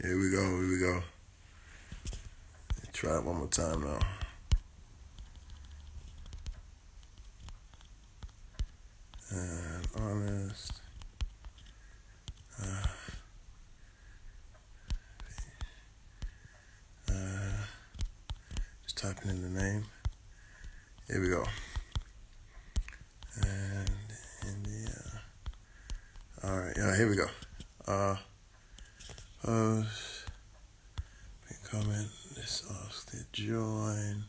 Here we go. Here we go. Try it one more time now. And honest. Just typing in the name. Here we go. And India. All right. Yeah. Here we go. Post. Comment. Let's ask to join.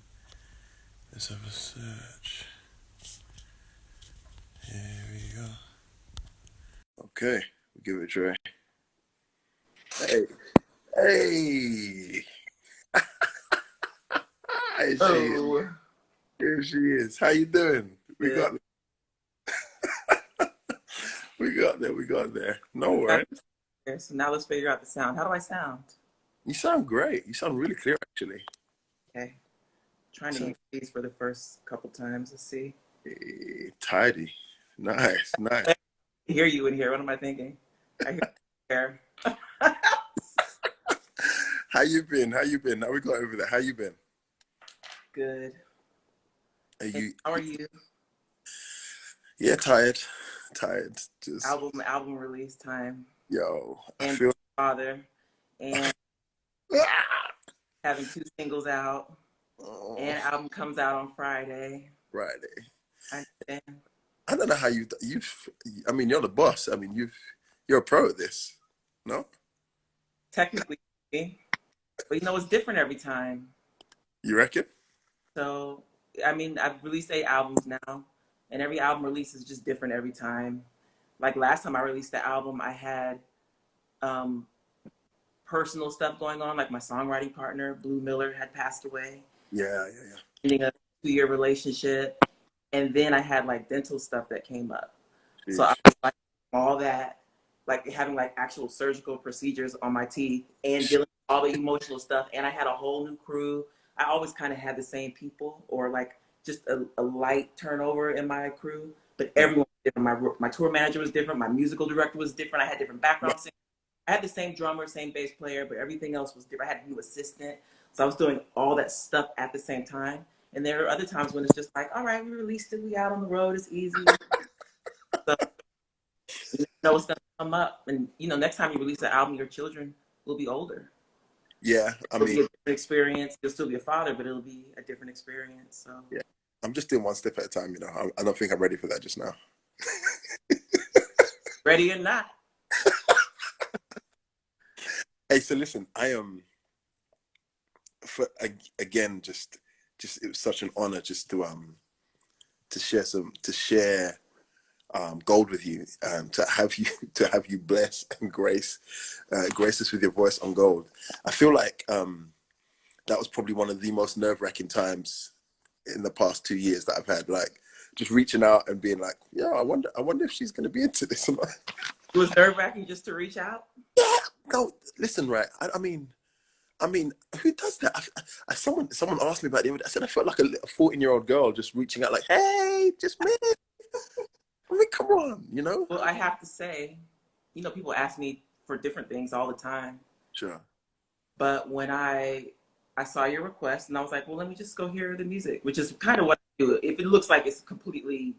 Let's have a search. Here we go. Okay. We'll give it a try. Hey. Hey. Here she is. Oh, Here she is. How you doing? We good. got we got there. We got there. No worries. Okay, so now let's figure out the sound. How do I sound? You sound great. You sound really clear, actually. Okay, trying to So use these for the first couple times. Let's see. tidy. Nice. Nice. I hear you in here. What am I thinking? I hear you here. How you been? How you been? Now we got over there. How you been? Good. Are Hey, you? how are you? Yeah, tired. Tired. Just Album release time. yo. I And feel. father. And having two singles out. Oh, And album comes out on Friday. Friday. I understand. I don't know how you've. I mean, you're the boss. I mean, you're a pro at this. No, Technically, but it's different every time. you reckon? So, I mean, I've released 8 albums now, and every album release is just different every time. Like last time I released the album, I had um, personal stuff going on. Like my songwriting partner, Blue Miller, had passed away, Yeah, yeah, ending a 2-year relationship, and then I had like dental stuff that came up. yeah. So I Sheesh. was like all that, like having like actual surgical procedures on my teeth and dealing with all the emotional stuff. And I had a whole new crew. I always kind of had the same people or like just a light turnover in my crew, but Mm. everyone was different. My tour manager was different. My musical director was different. I had different backgrounds. I had the same drummer, same bass player, but everything else was different. I had a new assistant. So I was doing all that stuff at the same time. And there are other times when it's just like, all right, we released it. We out on the road. It's easy. So you know what's gonna come up, and next time you release an album, your children will be older. Yeah, I It'll mean, be a different experience. You'll still be a father, but it'll be a different experience. So, yeah. I'm just doing one step at a time. I don't think I'm ready for that just now. ready or not, Hey, so listen, I am for again just it was such an honor just to share gold with you, to have you to have you bless and grace us with your voice on gold. I feel like that was probably one of the most nerve-wracking times in the past 2 years that I've had. Like just reaching out and being like, yeah, I wonder if she's gonna be into this or not. it was nerve wracking just to reach out. Yeah, no, listen, right. I mean, who does that? Someone asked me about it. I said I felt like a 14-year-old girl just reaching out, like, "Hey, just me." I mean, come on, you know? Well, I have to say, people ask me for different things all the time, Sure. but when I saw your request, and I was like, well, let me just go hear the music, which is kind of what I do. If it looks like it's completely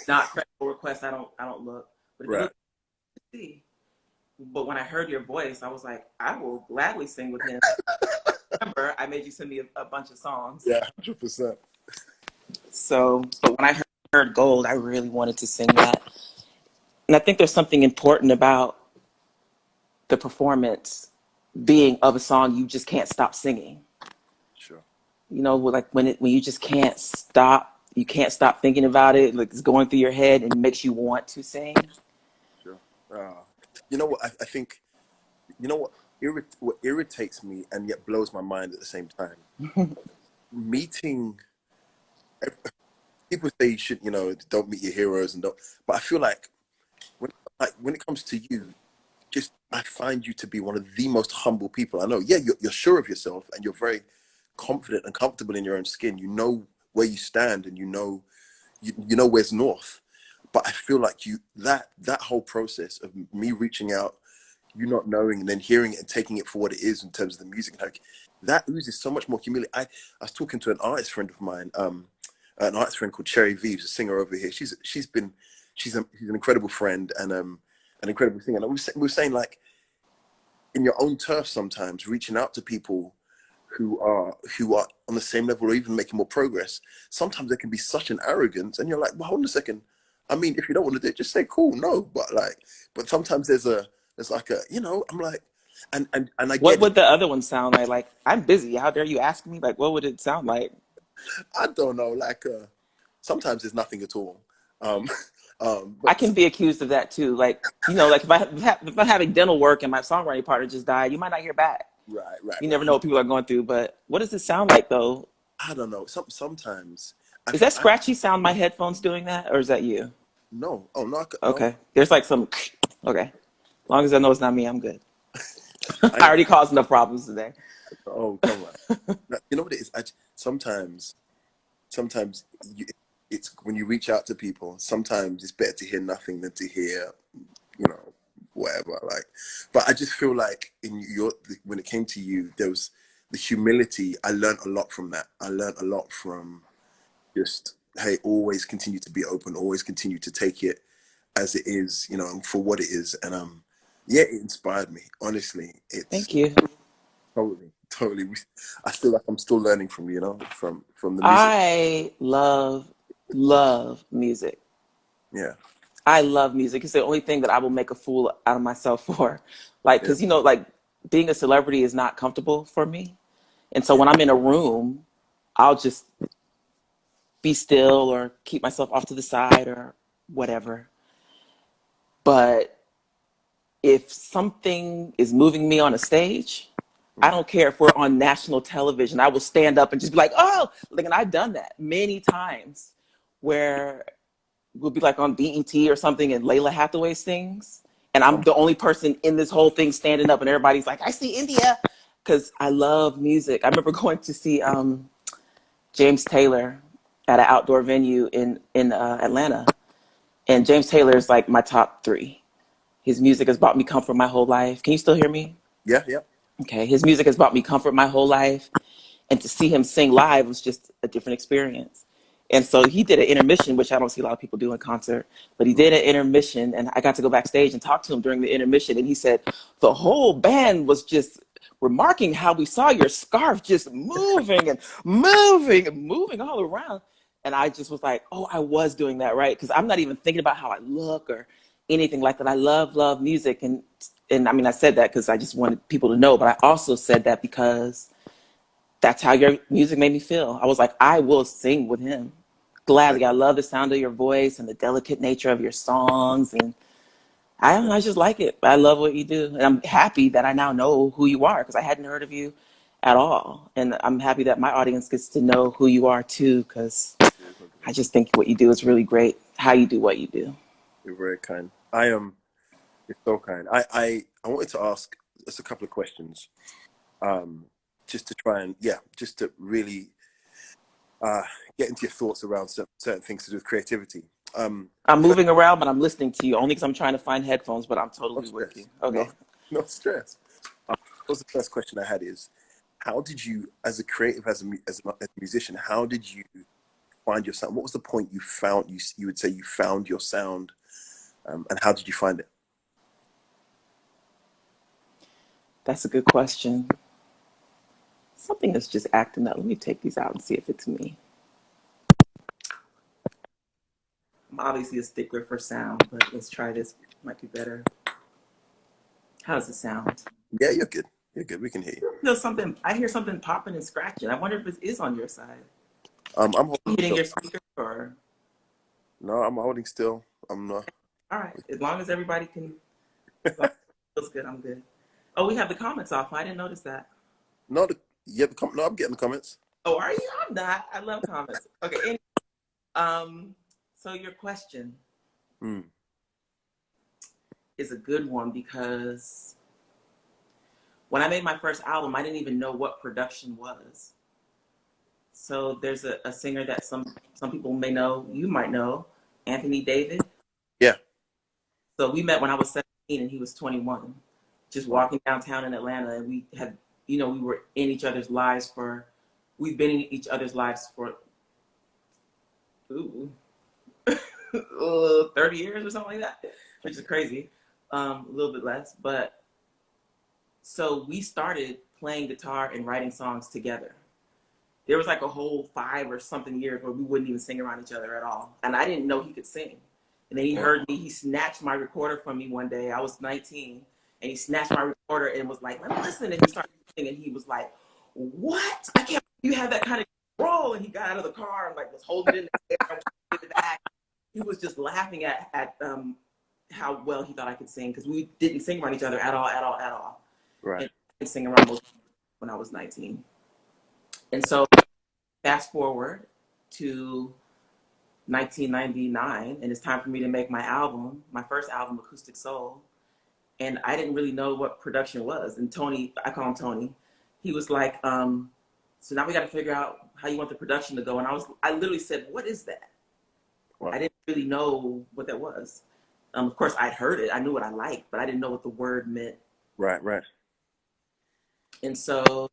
not credible request, I don't look. But if it Right. looks, see. But when I heard your voice, I was like, I will gladly sing with him. Remember, I made you send me a bunch of songs. Yeah, 100%. So, but when I heard Gold, I really wanted to sing that. And I think there's something important about the performance being of a song you just can't stop singing. Sure. Like when you just can't stop, you can't stop thinking about it, like it's going through your head and it makes you want to sing. Sure. Uh, you know what? I think, you know what irritates me and yet blows my mind at the same time? Meeting people say you should, don't meet your heroes and don't, but I feel when, when it comes to you, just I find you to be one of the most humble people I know. Yeah, you're sure of yourself and you're very confident and comfortable in your own skin. You know where you stand and you know where's north. But I feel like that whole process of me reaching out, you not knowing and then hearing it and taking it for what it is in terms of the music. Like that oozes so much more humility. I was talking to an artist friend of mine, an artist friend called Cherry V, who's a singer over here. She's an incredible friend and an incredible singer. And we were saying like in your own turf sometimes reaching out to people who are on the same level or even making more progress. Sometimes there can be such an arrogance, and you're like, well, hold on a second. I mean, if you don't want to do it, just say cool, no. But sometimes there's like a, I'm like, and I What get it. would the other one sound like? Like, I'm busy. How dare you ask me? Like, what would it sound like? I don't know, like sometimes there's nothing at all. Um, I but can be accused of that too. Like, like if I'm having dental work and my songwriting partner just died, you might not hear back. right, right, You never know right. what people are going through. But what does it sound like though? I don't know. Sometimes Is that scratchy sound my headphones doing that, or is that you? no. Oh no, no. Okay, there's like some. Okay, as long as I know it's not me, I'm good. I I already caused enough problems today. oh come on. No, you know what it is? Sometimes it's when you reach out to people. Sometimes it's better to hear nothing than to hear, you know, whatever. Like, but I just feel like when it came to you, there was the humility. I learned a lot from that. I learned a lot from just, hey, always continue to be open, always continue to take it as it is, and for what it is. And yeah, it inspired me. Honestly, it's Thank you. totally. I'm still learning from you, from the music. I love music. Yeah, I love music. It's the only thing that I will make a fool out of myself for. Like, yeah, because, like being a celebrity is not comfortable for me. And so yeah. when I'm in a room, I'll just be still or keep myself off to the side or whatever. But if something is moving me on a stage, I Mm. don't care if we're on national television. I will stand up and just be like, oh, like, and I've done that many times where we'll be like on BET or something and Layla Hathaway sings. And I'm Come the only person in this whole thing standing up and everybody's like, I see India. Because I love music. I remember going to see James Taylor at an outdoor venue in Atlanta. And James Taylor is like my top three. His music has brought me comfort my whole life. Can you still hear me? yeah, yeah. Okay. His music has brought me comfort my whole life. And to see him sing live was just a different experience. And so he did an intermission, which I don't see a lot of people do in concert, but he did Mm. an intermission, and I got to go backstage and talk to him during the intermission. And he said the whole band was just remarking how we saw your scarf just moving and moving and moving all around. And I just was like, oh, I was doing that right, because I'm not even thinking about how I look or anything like that. I love music, and I mean, I said that because I just wanted people to know, but I also said that because that's how your music made me feel. I was like, I will sing with him Thank gladly. I love the sound of your voice and the delicate nature of your songs, and I don't you. know, I just like it. I love what you do, and I'm happy that I now know who you are because I hadn't heard of you at all, and I'm happy that my audience gets to know who you are too because I just think what you do is really great. How you do what you do. You're very kind. I am. You're so kind. I wanted to ask just a couple of questions, um, just to try and just to really uh, get into your thoughts around certain things to do with creativity. I'm First, moving around, but I'm listening to you only because I'm trying to find headphones. But I'm no totally with you. stress. No, Okay. no stress. Was the first question I had is, how did you, as a creative, as a musician, how did you find your sound? What was the point you found? You would say you found your sound, and how did you find it? That's a good question. Something is just acting up. Let me take these out and see if it's me. I'm obviously a stickler for sound, but let's try this. Might be better. How does it sound? Yeah, you're good. You're good. We can hear you. I feel something. I hear something popping and scratching. I wonder if it is on your side. I'm holding Hitting still. your speaker, or No, I'm holding still. I'm not. all right. As long as everybody can, as long as it feels good, I'm good. Oh, we have the comments off. I didn't notice that. No, no, I'm getting the comments. Oh, are you? I'm not. I love comments. Okay. Um. So your question Mm, is a good one because when I made my first album, I didn't even know what production was. So there's a singer that some people may know, you might know, Anthony David. yeah. So we met when I was 17 and he was 21. just walking downtown in Atlanta, and we had, you know, we were in each other's lives we've been in each other's lives for ooh, 30 years or something like that, which is crazy. A little bit less, but so we started playing guitar and writing songs together. There was like a whole 5 or something years where we wouldn't even sing around each other at all. And I didn't know he could sing. And then he heard me, he snatched my recorder from me one day. I was 19, and he snatched my recorder and was like, let me listen. And he started singing, and he was like, what? I can't believe you have that kind of roll. And he got out of the car and like was holding it in the air and back. He was just laughing at how well he thought I could sing, because we didn't sing around each other at all. Right. And I sing around most when I was 19. And so fast forward to 1999, and it's time for me to make my album, my first album, Acoustic Soul. And I didn't really know what production was. And Tony, I call him Tony, he was like, so now we got to figure out how you want the production to go. And I literally said, what is that? Wow. I didn't really know what that was. Of course, I'd heard it. I knew what I liked, but I didn't know what the word meant. Right. And so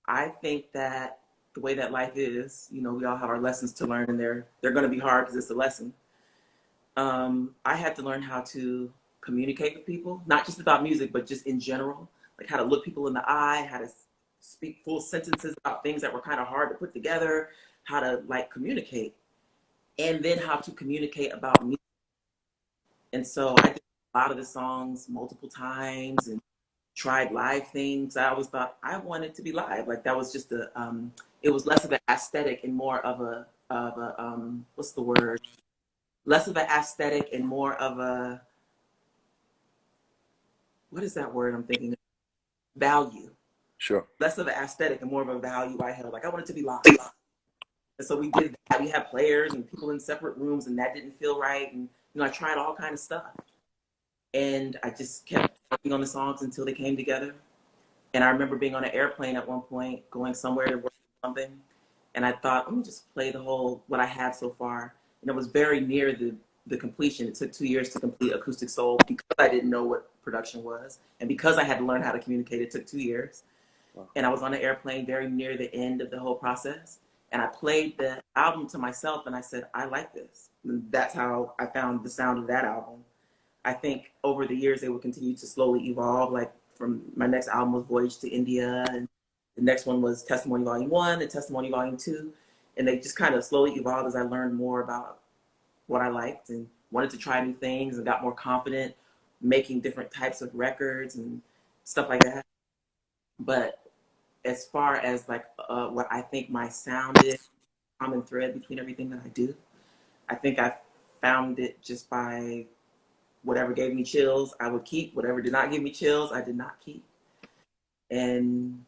I think that the way that life is, you know, we all have our lessons to learn, and they're going to be hard because it's a lesson. I had to learn how to communicate with people, not just about music, but just in general, like how to look people in the eye, how to speak full sentences about things that were kind of hard to put together, how to like communicate, and then how to communicate about music. And so I did a lot of the songs multiple times and tried live things. I always thought I wanted to be live. Like that was just it was less of an aesthetic and more of a what's the word? Less of an aesthetic and more of a, what is that word I'm thinking of? Value. Sure. Less of an aesthetic and more of a value I held. Like I wanted to be live. And so we did that. We had players and people in separate rooms, and that didn't feel right. And you know, I tried all kinds of stuff. And I just kept working on the songs until they came together. And I remember being on an airplane at one point, going somewhere to work on something. And I thought, let me just play what I have so far. And it was very near the completion. It took 2 years to complete Acoustic Soul because I didn't know what production was. And because I had to learn how to communicate, it took 2 years. Wow. And I was on an airplane very near the end of the whole process. And I played the album to myself, and I said, I like this. And that's how I found the sound of that album. I think over the years, they will continue to slowly evolve. Like from my next album was Voyage to India, and the next one was Testimony Volume 1 and Testimony Volume 2. And they just kind of slowly evolved as I learned more about what I liked and wanted to try new things and got more confident making different types of records and stuff like that. But as far as like what I think my sound is, common thread between everything that I do, I think I found it just by whatever gave me chills, I would keep. Whatever did not give me chills, I did not keep. And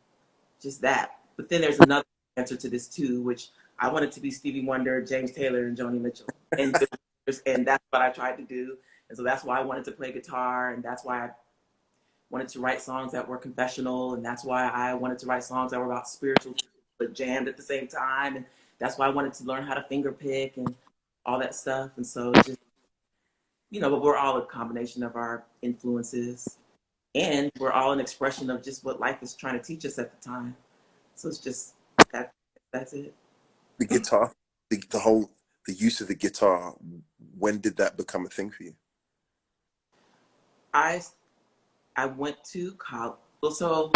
just that. But then there's another answer to this too, which I wanted to be Stevie Wonder, James Taylor, and Joni Mitchell. And that's what I tried to do. And so that's why I wanted to play guitar, and that's why I wanted to write songs that were confessional, and that's why I wanted to write songs that were about spiritual but jammed at the same time. And that's why I wanted to learn how to finger pick and all that stuff. And so just, you know, but we're all a combination of our influences, and we're all an expression of just what life is trying to teach us at the time. So it's just that's it. The guitar, the use of the guitar, when did that become a thing for you? I went to college. Well, so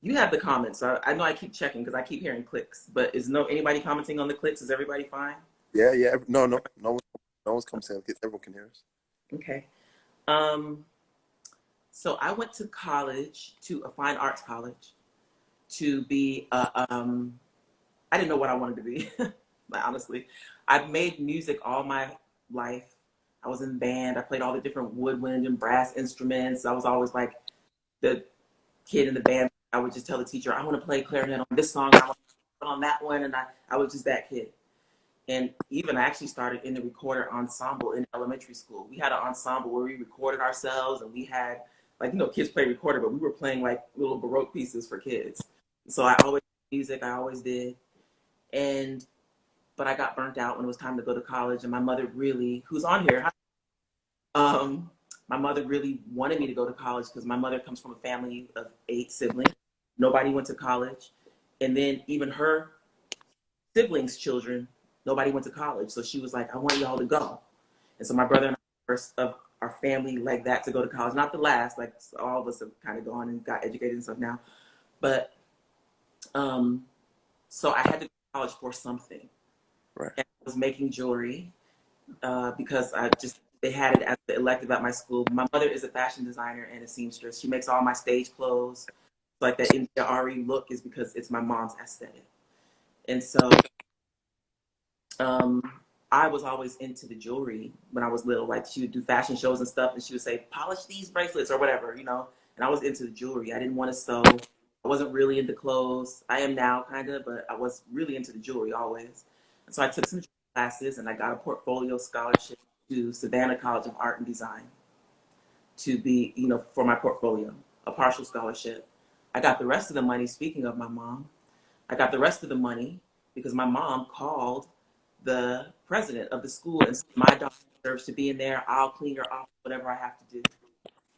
you have the comments. I know I keep checking because I keep hearing clicks, but is anybody commenting on the clicks? Is everybody fine? Yeah. No one's commenting. Everyone can hear us. Okay. So I went to college, to a fine arts college, to be I didn't know what I wanted to be, honestly. I've made music all my life. I was in band. I played all the different woodwind and brass instruments. I was always like the kid in the band. I would just tell the teacher, I want to play clarinet on this song, I want to play on that one, and I was just that kid. And even I actually started in the recorder ensemble in elementary school. We had an ensemble where we recorded ourselves, and we had, like, you know, kids play recorder, but we were playing like little Baroque pieces for kids. So I always did music, I always did. But I got burnt out when it was time to go to college, and my mother really, who's on here, My mother really wanted me to go to college because my mother comes from a family of 8 siblings. Nobody went to college. And then even her siblings' children, nobody went to college. So she was like, I want y'all to go. And so my brother and I were first of our family like that to go to college. Not the last, like all of us have kind of gone and got educated and stuff now. But so I had to go to college for something. Right. And I was making jewelry because they had it as the elective at my school. My mother is a fashion designer and a seamstress. She makes all my stage clothes. Like that Arie look is because it's my mom's aesthetic. And so I was always into the jewelry when I was little. Like she would do fashion shows and stuff, and she would say, "Polish these bracelets" or whatever, you know. And I was into the jewelry. I didn't want to sew. I wasn't really into clothes. I am now, kind of, but I was really into the jewelry always. And so I took some classes, and I got a portfolio scholarship to Savannah College of Art and Design to be, you know, for my portfolio, a partial scholarship. I got the rest of the money. Speaking of my mom, I got the rest of the money because my mom called the president of the school and said, my daughter deserves to be in there. I'll clean her off, whatever I have to do.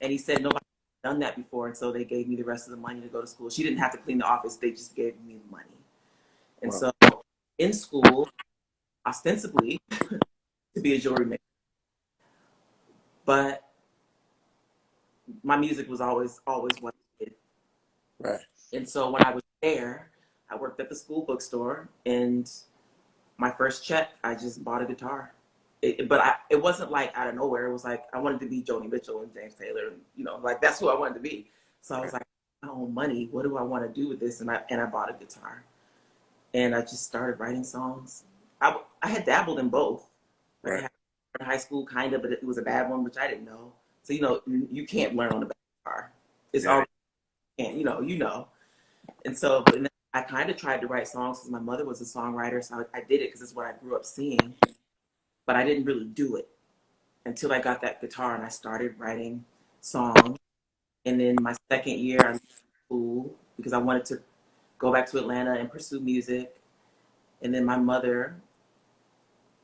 And he said, nobody done that before. And so they gave me the rest of the money to go to school. She didn't have to clean the office. They just gave me the money. And Wow. so in school, ostensibly, to be a jewelry maker. But my music was always what I did. Right. And so when I was there, I worked at the school bookstore, and my first check, I just bought a guitar. It wasn't like out of nowhere. It was like I wanted to be Joni Mitchell and James Taylor, and you know, like that's who I wanted to be. So I was like, my own money. What do I want to do with this? And I bought a guitar, and I just started writing songs. I had dabbled in both. Like I Right. had in high school, kind of, but it was a bad one, which I didn't know. So you know, you can't learn on a bad guitar. It's Yeah. all you know. And so, but I kind of tried to write songs because my mother was a songwriter, so I did it because it's what I grew up seeing. But I didn't really do it until I got that guitar and I started writing songs. And then my second year, I left school because I wanted to go back to Atlanta and pursue music. And then my mother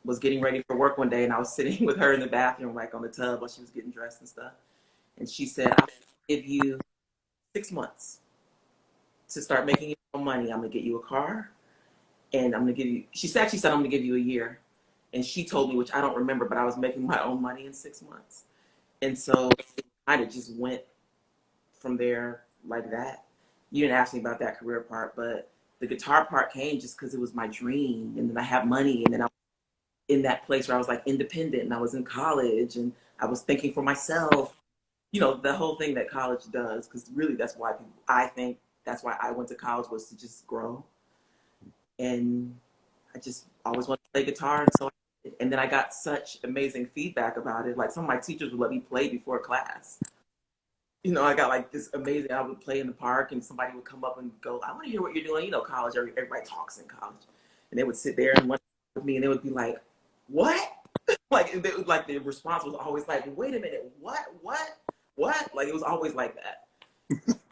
was getting ready for work one day, and I was sitting with her in the bathroom, like on the tub while she was getting dressed and stuff. And she said, I'll give you 6 months to start making your own money. I'm going to get you a car, and I'm going to give you, she actually said, I'm going to give you a year. And she told me, which I don't remember, but I was making my own money in 6 months. And so it kind of just went from there like that. You didn't ask me about that career part, but the guitar part came just because it was my dream. And then I had money, and then I was in that place where I was like independent, and I was in college, and I was thinking for myself, you know, the whole thing that college does, because really that's why I think that's why I went to college, was to just grow. And I just always wanted to play guitar, and so and then I got such amazing feedback about it. Like some of my teachers would let me play before class. You know, I got like this amazing. I would play in the park, and somebody would come up and go, "I want to hear what you're doing." You know, college. Everybody talks in college, and they would sit there and watch with me, and they would be like, "What?" Like the response was always like, "Wait a minute, what?" Like it was always like that.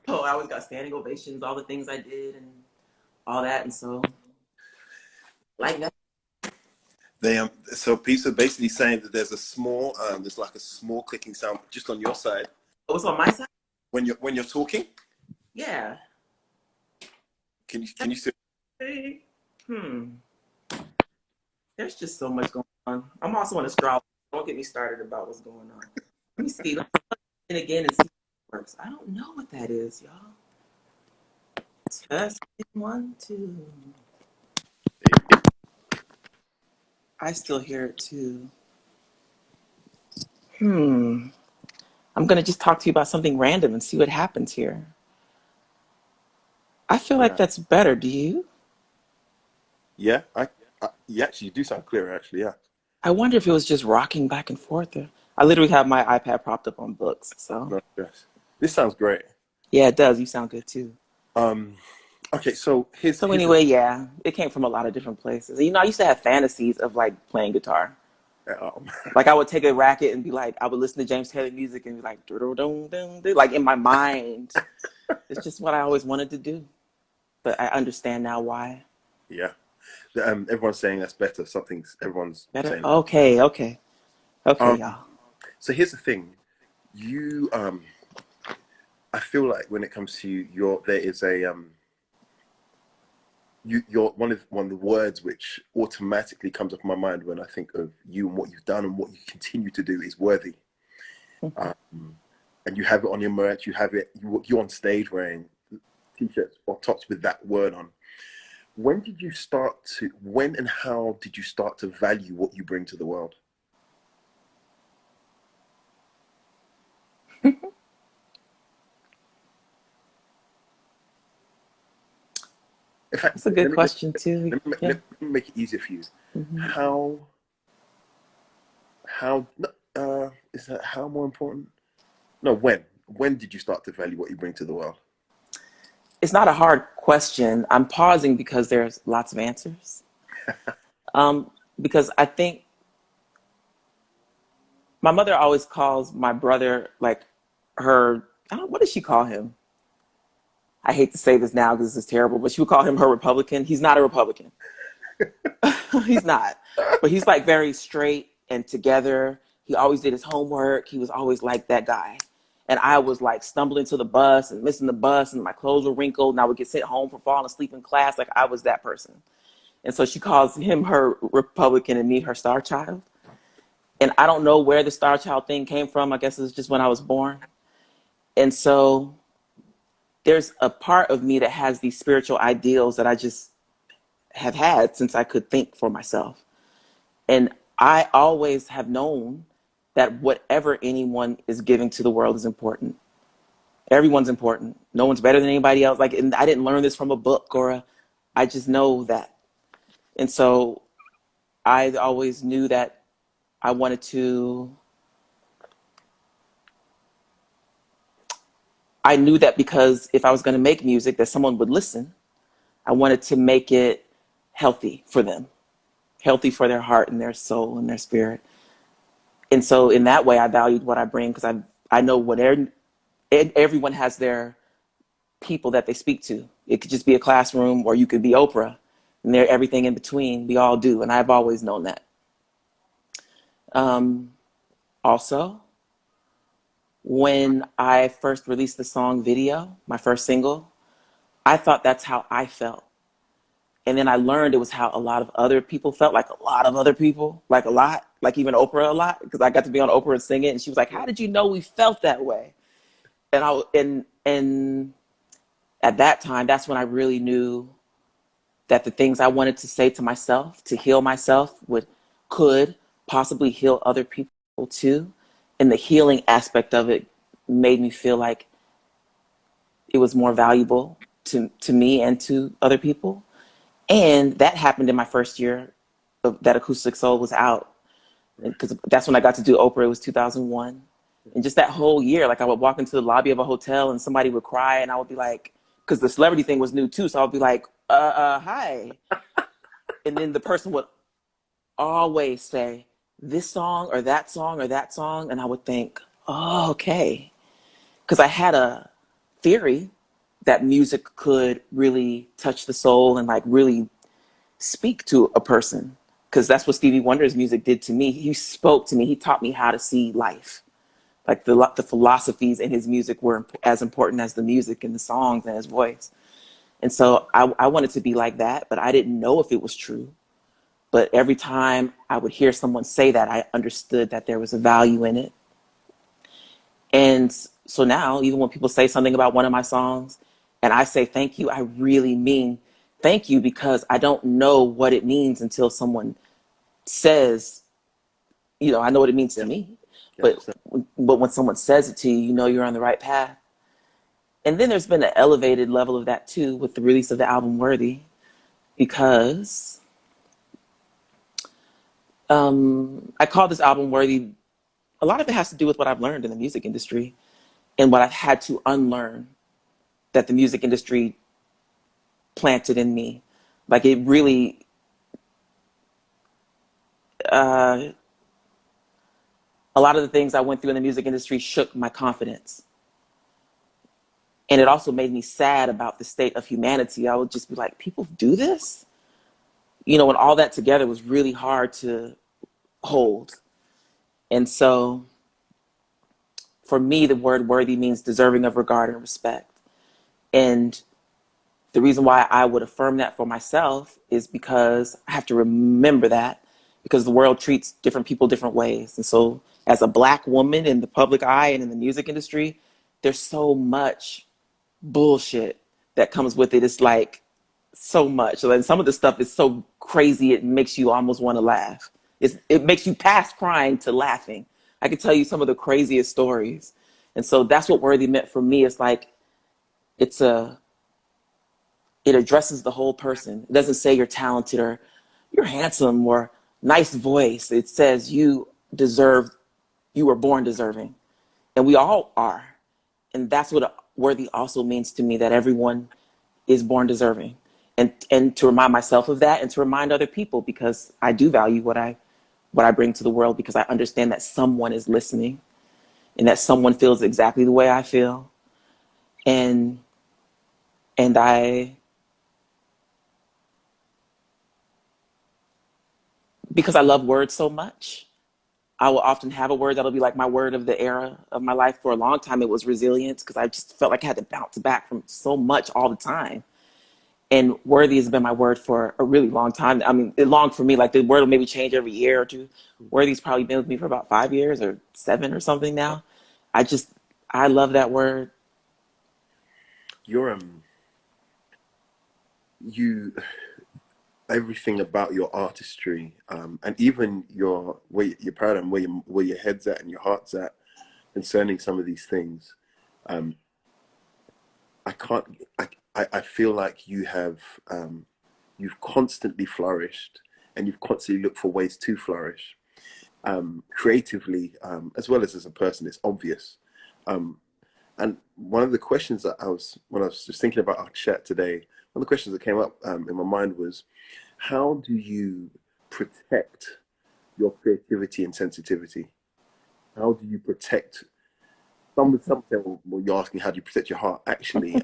So I always got standing ovations, all the things I did, and all that, and so like that. They so Pete's are basically saying that there's like a small clicking sound just on your side Oh, it's on my side. when you're talking. Yeah. Can you see? Hey. There's just so much going on. I'm also an astrologer. Don't get me started about what's going on. Let me see. Let's plug in again and see if it works. I don't know what that is, y'all. Testing 1, 2. I still hear it too. I'm gonna just talk to you about something random and see what happens here. I feel like Yeah. that's better. Do you? Yeah. Yeah. Actually, you do sound clearer. Actually, yeah. I wonder if it was just rocking back and forth. I literally have my iPad propped up on books. So No stress. This sounds great. yeah, it does. You sound good too. Um. Okay. So So here's anyway, yeah, it came from a lot of different places. You know, I used to have fantasies of like playing guitar. um, Like I would take a racket and be like, I would listen to James Taylor music and be like, like in my mind. It's just what I always wanted to do. But I understand now why. yeah. Everyone's saying that's better. Everyone's Better? saying. Okay, okay. Okay, Um. y'all. So here's the thing. You, I feel like when it comes to you, there is a you're one of the words which automatically comes up in my mind when I think of you and what you've done and what you continue to do is worthy. And you have it on your merch. You have it. You're on stage wearing t-shirts or tops with that word on. When did you start to? When and how did you start to value what you bring to the world? In fact, That's a good question too. Yeah. let me make it easier for you. Mm-hmm. How how is that how more important? No, when did you start to value what you bring to the world? It's not a hard question. I'm pausing because there's lots of answers. Because I think my mother always calls my brother like her. I don't, what does she call him? I hate to say this now because this is terrible, but she would call him her Republican. He's not a Republican. He's not. But he's like very straight and together. He always did his homework. He was always like that guy. And I was like stumbling to the bus and missing the bus, and my clothes were wrinkled, and I would get sent home for falling asleep in class. Like I was that person. And so she calls him her Republican and me her star child. And I don't know where the star child thing came from. I guess it's just when I was born. And so there's a part of me that has these spiritual ideals that I just have had since I could think for myself. And I always have known that whatever anyone is giving to the world is important. Everyone's important. No one's better than anybody else. Like, and I didn't learn this from a book I just know that. And so I always knew that I wanted to, I knew that because if I was going to make music that someone would listen, I wanted to make it healthy for them, healthy for their heart and their soul and their spirit. And so in that way, I valued what I bring because I know everyone has their people that they speak to. It could just be a classroom or you could be Oprah, and they're everything in between. We all do. And I've always known that. Also, when I first released the song Video, my first single, I thought that's how I felt. And then I learned it was how a lot of other people felt, like a lot of other people, like a lot, like even Oprah a lot, because I got to be on Oprah and sing it. And she was like, how did you know we felt that way? And at that time, that's when I really knew that the things I wanted to say to myself, to heal myself, could possibly heal other people too. And the healing aspect of it made me feel like it was more valuable to me and to other people. And that happened in my first year that Acoustic Soul was out. Because that's when I got to do Oprah. It was 2001. And just that whole year, like I would walk into the lobby of a hotel and somebody would cry and I would be like, because the celebrity thing was new too. So I would be like, hi. And then the person would always say this song or that song or that song. And I would think, oh, okay. Because I had a theory that music could really touch the soul and like really speak to a person. Because that's what Stevie Wonder's music did to me. He spoke to me. He taught me how to see life. Like the philosophies in his music were as important as the music and the songs and his voice. And so I wanted to be like that, but I didn't know if it was true. But every time I would hear someone say that, I understood that there was a value in it. And so now, even when people say something about one of my songs and I say thank you, I really mean thank you, because I don't know what it means until someone says, I know what it means to me. But when someone says it to you, you know you're on the right path. And then there's been an elevated level of that too with the release of the album Worthy, because I call this album Worthy. A lot of it has to do with what I've learned in the music industry and what I've had to unlearn that the music industry planted in me. Like it really, a lot of the things I went through in the music industry shook my confidence. And it also made me sad about the state of humanity. I would just be like, people do this? And all that together was really hard to hold. And so for me, the word worthy means deserving of regard and respect. And the reason why I would affirm that for myself is because I have to remember that, because the world treats different people different ways. And so as a Black woman in the public eye and in the music industry, there's so much bullshit that comes with it. It's like so much. And some of the stuff is so crazy, it makes you almost want to laugh. It makes you pass crying to laughing. I can tell you some of the craziest stories. And so that's what worthy meant for me. It's like, it addresses the whole person. It doesn't say you're talented or you're handsome or nice voice. It says you were born deserving. And we all are. And that's what worthy also means to me, that everyone is born deserving. And to remind myself of that and to remind other people, because I do value what I bring to the world, because I understand that someone is listening and that someone feels exactly the way I feel. And because I love words so much, I will often have a word that'll be like my word of the era of my life. For a long time, it was resilience, because I just felt like I had to bounce back from so much all the time. And worthy has been my word for a really long time. I mean, it long for me, like the word will maybe change every year or two. Worthy's probably been with me for about 5 years or 7 or something now. I love that word. You're you everything about your artistry, and even your paradigm, where your head's at and your heart's at concerning some of these things. Um, I can't. I feel like you've constantly flourished, and you've constantly looked for ways to flourish, creatively, as well as a person. It's obvious. And one of the questions that when I was just thinking about our chat today, one of the questions that came up in my mind was, how do you protect your creativity and sensitivity? How do you protect something? Well, you're asking, how do you protect your heart? Actually,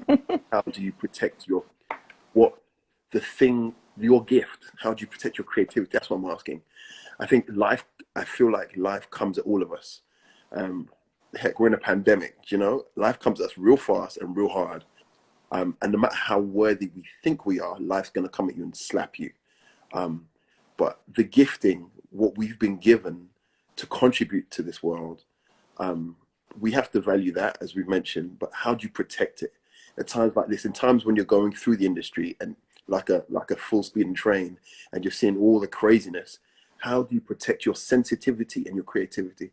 how do you protect what your gift? How do you protect your creativity? That's what I'm asking. I feel like life comes at all of us. Heck, we're in a pandemic, life comes at us real fast and real hard. And no matter how worthy we think we are, life's going to come at you and slap you. But the gifting, what we've been given to contribute to this world, we have to value that, as we've mentioned. But how do you protect it at times like this? In times when you're going through the industry and like a full speeding train, and you're seeing all the craziness, how do you protect your sensitivity and your creativity?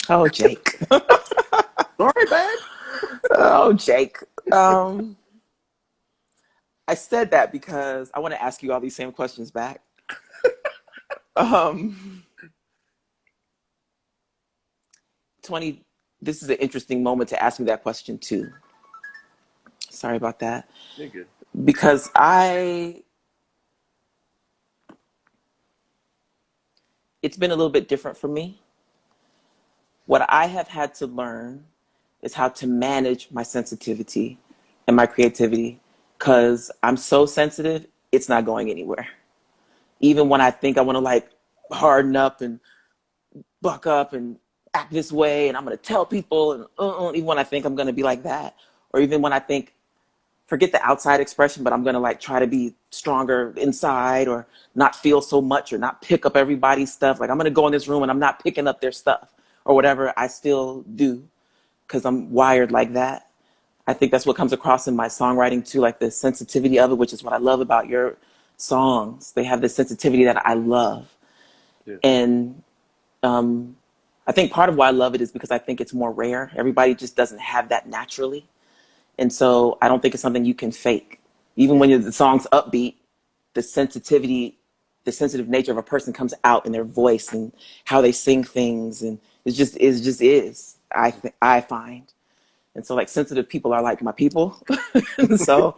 Oh, Jake. Sorry, man. Oh, Jake. I said that because I want to ask you all these same questions back. Um, 20, this is an interesting moment to ask me that question too. Sorry about that. You're good. Because it's been a little bit different for me. What I have had to learn is how to manage my sensitivity and my creativity, because I'm so sensitive, it's not going anywhere. Even when I think I want to like harden up and buck up and act this way and I'm going to tell people, and even when I think I'm going to be like that, or even when I think, forget the outside expression, but I'm going to like try to be stronger inside, or not feel so much, or not pick up everybody's stuff. Like I'm going to go in this room and I'm not picking up their stuff or whatever. I still do, because I'm wired like that. I think that's what comes across in my songwriting too, like the sensitivity of it, which is what I love about your songs. They have this sensitivity that I love. Yeah. And I think part of why I love it is because I think it's more rare. Everybody just doesn't have that naturally. And so I don't think it's something you can fake. Even when the song's upbeat, the sensitive nature of a person comes out in their voice and how they sing things, and it just is. I find. And so like sensitive people are like my people. And so,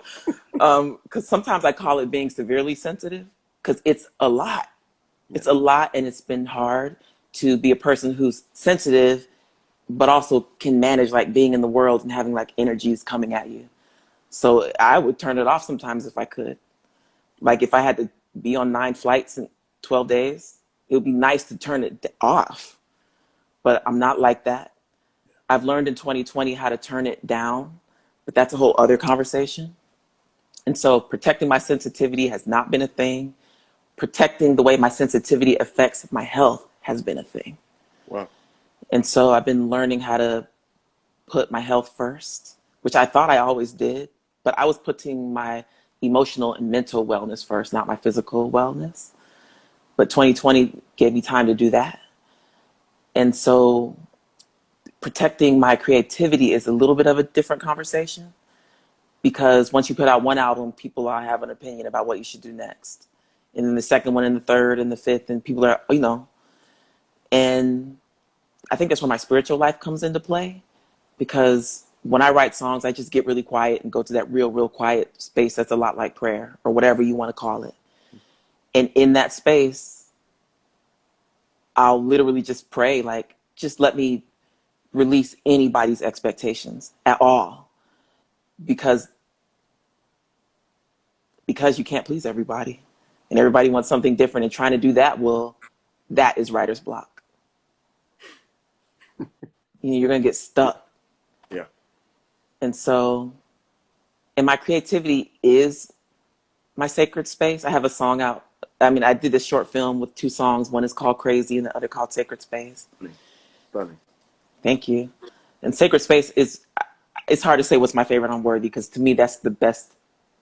because sometimes I call it being severely sensitive, because it's a lot. Yeah. It's a lot, and it's been hard to be a person who's sensitive, but also can manage like being in the world and having like energies coming at you. So I would turn it off sometimes if I could. Like if I had to be on 9 flights in 12 days, it would be nice to turn it off, but I'm not like that. I've learned in 2020 how to turn it down, but that's a whole other conversation. And so protecting my sensitivity has not been a thing. Protecting the way my sensitivity affects my health has been a thing. Wow. And so I've been learning how to put my health first, which I thought I always did, but I was putting my emotional and mental wellness first, not my physical wellness. But 2020 gave me time to do that. And so protecting my creativity is a little bit of a different conversation, because once you put out one album, people have an opinion about what you should do next. And then the second one and the third and the fifth, and people are, and I think that's where my spiritual life comes into play, because when I write songs, I just get really quiet and go to that real quiet space that's a lot like prayer or whatever you want to call it. And in that space, I'll literally just pray, like, just let me release anybody's expectations at all, because you can't please everybody, and everybody wants something different, and trying to do that, well, that is writer's block. You're going to get stuck. Yeah. And so, and my creativity is my sacred space. I have a song out. I mean, I did this short film with 2 songs. One is called Crazy and the other called Sacred Space. Stunning. Thank you. And Sacred Space is, it's hard to say what's my favorite on Worthy, because to me, that's the best.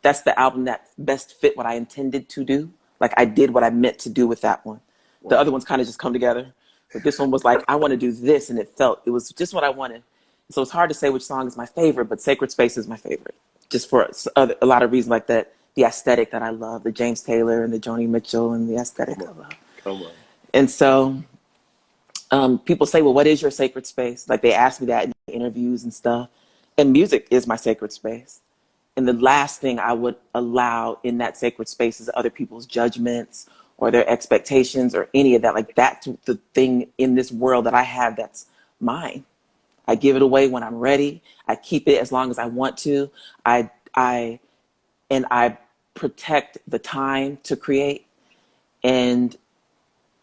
That's the album that best fit what I intended to do. Like, I did what I meant to do with that one. Wow. The other ones kind of just come together. But this one was like, I want to do this, and it was just what I wanted. So it's hard to say which song is my favorite, but Sacred Space is my favorite, just for a lot of reasons like that. The aesthetic that I love, the James Taylor and the Joni Mitchell, and the aesthetic I love. Come on. And so people say, well, what is your sacred space? Like, they ask me that in interviews and stuff. And music is my sacred space. And the last thing I would allow in that sacred space is other people's judgments or their expectations or any of that. Like, that's the thing in this world that I have that's mine. I give it away when I'm ready. I keep it as long as I want to. I protect the time to create, and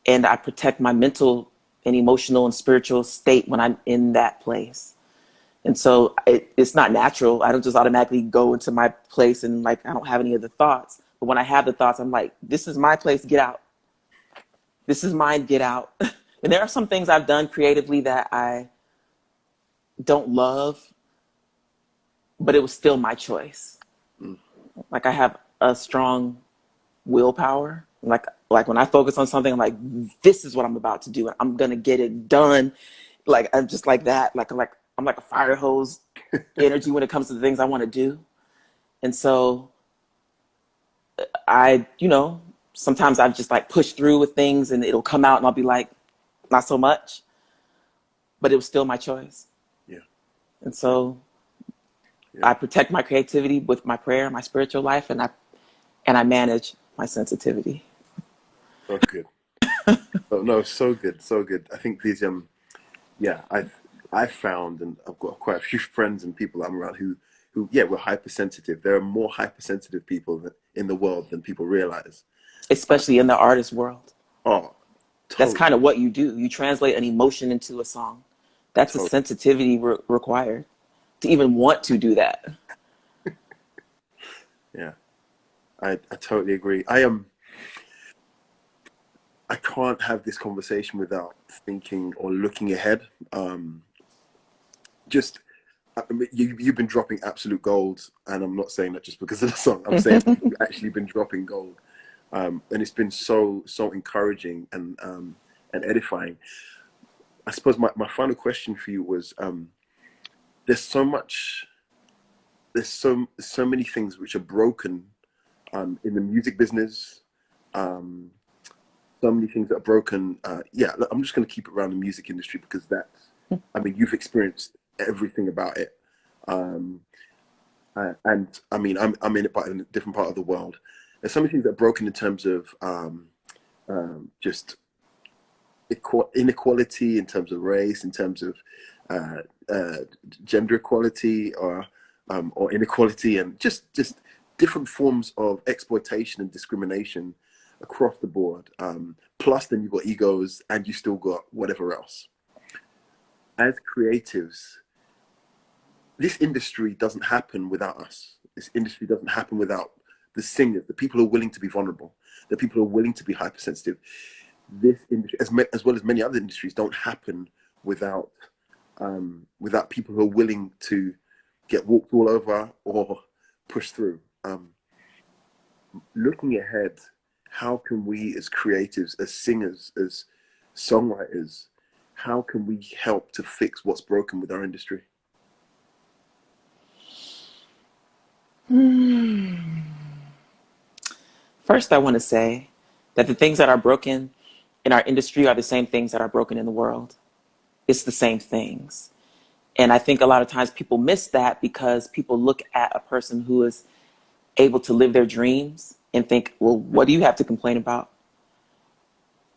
I protect my mental and emotional and spiritual state when I'm in that place. And so it's not natural. I don't just automatically go into my place and, like, I don't have any of the thoughts. But when I have the thoughts, I'm like, this is my place, get out. This is mine, get out. And there are some things I've done creatively that I don't love, but it was still my choice. Like, I have a strong willpower. Like when I focus on something, I'm like, this is what I'm about to do. I'm going to get it done. Like, I'm just like that. I'm like a fire hose energy when it comes to the things I want to do. And so sometimes I've just like pushed through with things and it'll come out and I'll be like, not so much, but it was still my choice. Yeah. And so I protect my creativity with my prayer, my spiritual life, and I manage my sensitivity. So good. No, so good, so good. I think these I've found, and I've got quite a few friends and people I'm around who were hypersensitive. There are more hypersensitive people in the world than people realize, especially in the artist world. Oh, totally. That's kind of what you do. You translate an emotion into a song. That's a sensitivity required to even want to do that. Yeah, I totally agree. I can't have this conversation without thinking or looking ahead. You've been dropping absolute gold, and I'm not saying that just because of the song. I'm saying you've actually been dropping gold, and it's been so encouraging and edifying. I suppose my final question for you was: there's so many things which are broken in the music business. So many things that are broken. I'm just going to keep it around the music industry because you've experienced everything about it. And I mean, I'm in it, but in a different part of the world. There's so many things that are broken in terms of just inequality, in terms of race, in terms of gender equality, or inequality, and just different forms of exploitation and discrimination. across the board. Plus, then you've got egos, and you still got whatever else. As creatives, this industry doesn't happen without us. This industry doesn't happen without the singers, the people who are willing to be vulnerable, the people who are willing to be hypersensitive. This industry, as well as many other industries, don't happen without without people who are willing to get walked all over or push through. Looking ahead, how can we as creatives, as singers, as songwriters, how can we help to fix what's broken with our industry? First, I want to say that the things that are broken in our industry are the same things that are broken in the world. It's the same things. And I think a lot of times people miss that because people look at a person who is able to live their dreams and think, well, what do you have to complain about?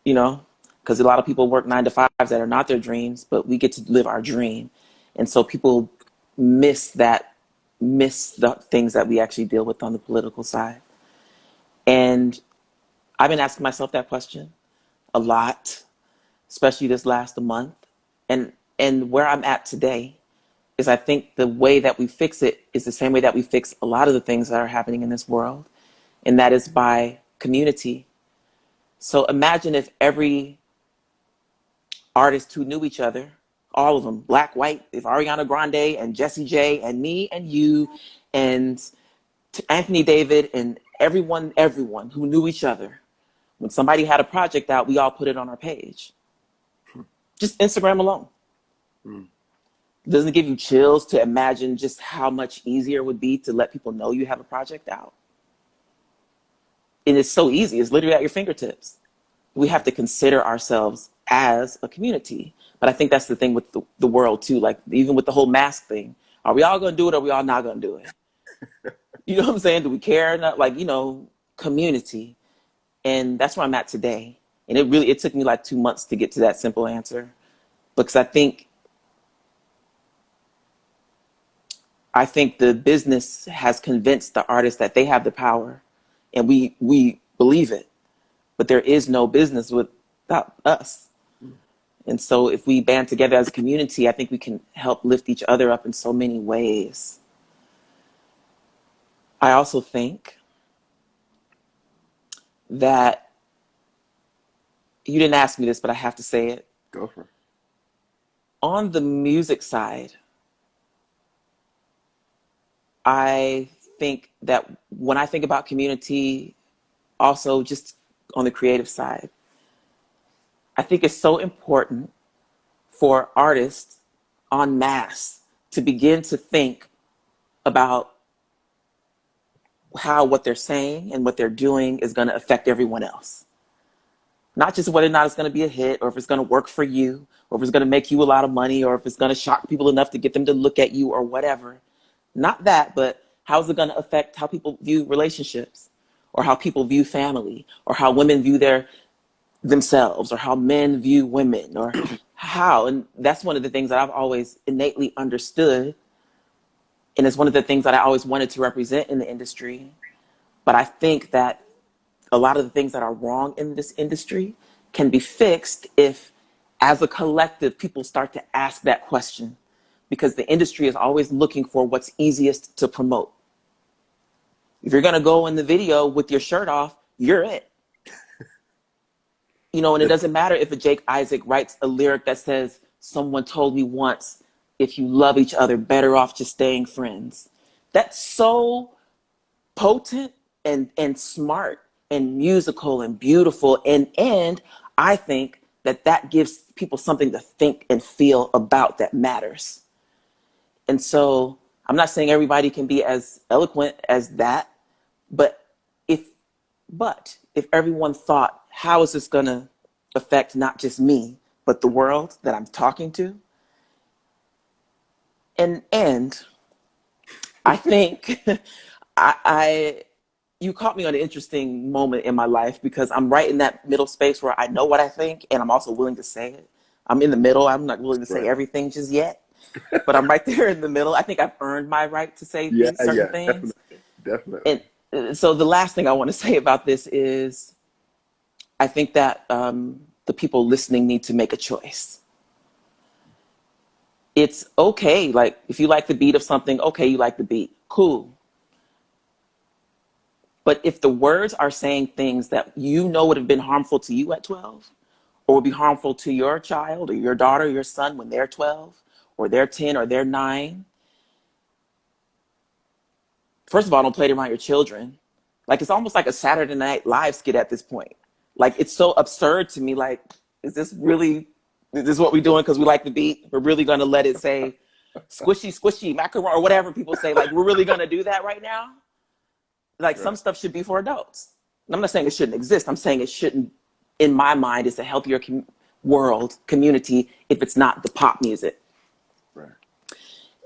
You know, because a lot of people work 9 to 5s that are not their dreams, but we get to live our dream. And so people miss the things that we actually deal with on the political side. And I've been asking myself that question a lot, especially this last month. And where I'm at today is I think the way that we fix it is the same way that we fix a lot of the things that are happening in this world, and that is by community. So imagine if every artist who knew each other, all of them, black, white, if Ariana Grande and Jessie J and me and you and Anthony David and everyone who knew each other, when somebody had a project out, we all put it on our page. Just Instagram alone. Doesn't it give you chills to imagine just how much easier it would be to let people know you have a project out? And it's so easy. It's literally at your fingertips. We have to consider ourselves as a community. But I think that's the thing with the world too. Like even with the whole mask thing, are we all going to do it or are we all not going to do it? You know what I'm saying? Do we care? Not like, community. And that's where I'm at today. And it took me like 2 months to get to that simple answer, because I think the business has convinced the artists that they have the power, and we believe it, but there is no business without us. And so if we band together as a community, I think we can help lift each other up in so many ways. I also think that, you didn't ask me this, but I have to say it. Go for it. On the music side, I think that when I think about community, also just on the creative side, I think it's so important for artists en masse to begin to think about how what they're saying and what they're doing is going to affect everyone else. Not just whether or not it's going to be a hit, or if it's going to work for you, or if it's going to make you a lot of money, or if it's going to shock people enough to get them to look at you or whatever. Not that, but how is it going to affect how people view relationships, or how people view family, or how women view themselves, or how men view women, or how. And that's one of the things that I've always innately understood. And it's one of the things that I always wanted to represent in the industry. But I think that a lot of the things that are wrong in this industry can be fixed if, as a collective, people start to ask that question. Because the industry is always looking for what's easiest to promote. If you're going to go in the video with your shirt off, you're it. And it doesn't matter if a Jake Isaac writes a lyric that says, someone told me once, if you love each other, better off just staying friends. That's so potent and smart and musical and beautiful. And I think that gives people something to think and feel about that matters. And so I'm not saying everybody can be as eloquent as that, but if everyone thought, how is this going to affect not just me, but the world that I'm talking to? And I think you caught me on an interesting moment in my life, because I'm right in that middle space where I know what I think and I'm also willing to say it. I'm in the middle. I'm not willing to say everything just yet, but I'm right there in the middle. I think I've earned my right to say certain things. Definitely. And so the last thing I want to say about this is, I think that the people listening need to make a choice. It's okay, like if you like the beat of something, okay, you like the beat, cool. But if the words are saying things that you know would have been harmful to you at 12, or would be harmful to your child or your daughter or your son when they're 12 or they're 10 or they're 9, first of all, don't play it around your children. Like, it's almost like a Saturday Night Live skit at this point. Like, it's so absurd to me. Like, is this what we're doing because we like the beat? We're really going to let it say squishy, squishy, macaron, or whatever people say. Like, we're really going to do that right now? Like, some stuff should be for adults. And I'm not saying it shouldn't exist. I'm saying it shouldn't, in my mind, it's a healthier community if it's not the pop music. Right.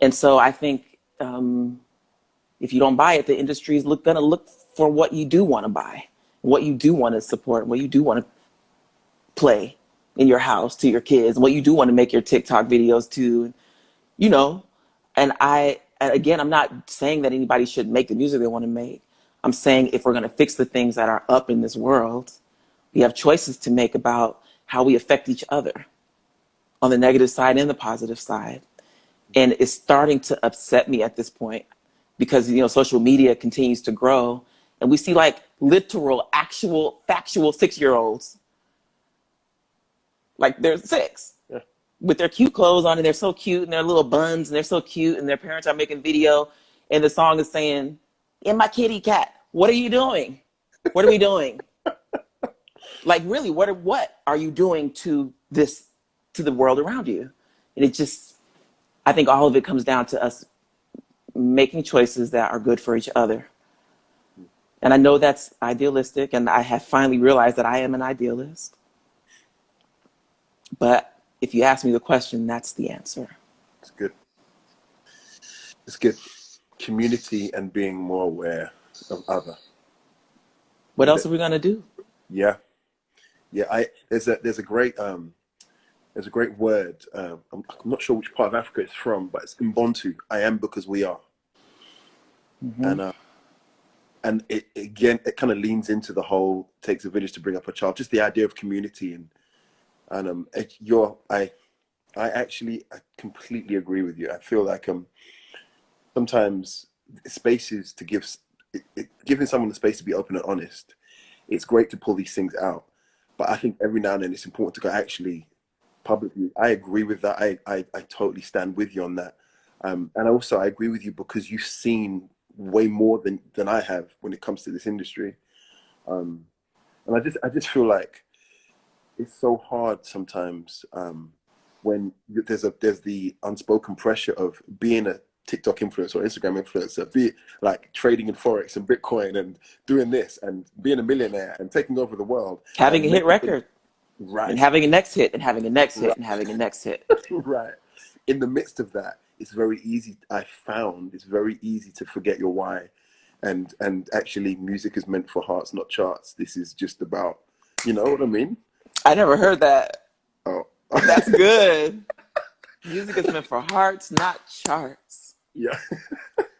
And so I think if you don't buy it, the industry is going to look for what you do want to buy, what you do want to support, what you do want to play in your house to your kids, what you do want to make your TikTok videos to, you know. And again, I'm not saying that anybody should make the music they want to make. I'm saying if we're going to fix the things that are up in this world, we have choices to make about how we affect each other on the negative side and the positive side. And it's starting to upset me at this point because, you know, social media continues to grow and we see like literal, actual, factual 6-year-olds. Like they're 6 with their cute clothes on and they're so cute and their little buns and they're so cute and their parents are making video and the song is saying, "In my kitty cat, what are you doing? What are we doing?" Like, really, what are you doing to the world around you? And it just, I think all of it comes down to us making choices that are good for each other. And I know that's idealistic, and I have finally realized that I am an idealist. But if you ask me the question, that's the answer. It's good. It's good. Community and being more aware of other. What else are we gonna do? Yeah. There's a great word. I'm not sure which part of Africa it's from, but it's Ubuntu. I am because we are. Mm-hmm. And it again, it kind of leans into the whole takes a village to bring up a child. Just the idea of community and I completely agree with you. I feel like sometimes spaces to giving someone the space to be open and honest. It's great to pull these things out, but I think every now and then it's important to go actually publicly. I agree with that. I totally stand with you on that. And also I agree with you because you've seen way more than I have when it comes to this industry. And I just feel like it's so hard sometimes when there's the unspoken pressure of being a TikTok influencer or Instagram influencer, be it like trading in Forex and Bitcoin and doing this and being a millionaire and taking over the world. Having a hit record. Right. And having a next hit and having a next hit Right. and having a next hit. Right. In the midst of that, it's very easy. It's very easy to forget your why. And actually music is meant for hearts, not charts. This is just about, you know what I mean? I never heard that. Oh. That's good. Music is meant for hearts, not charts. Yeah.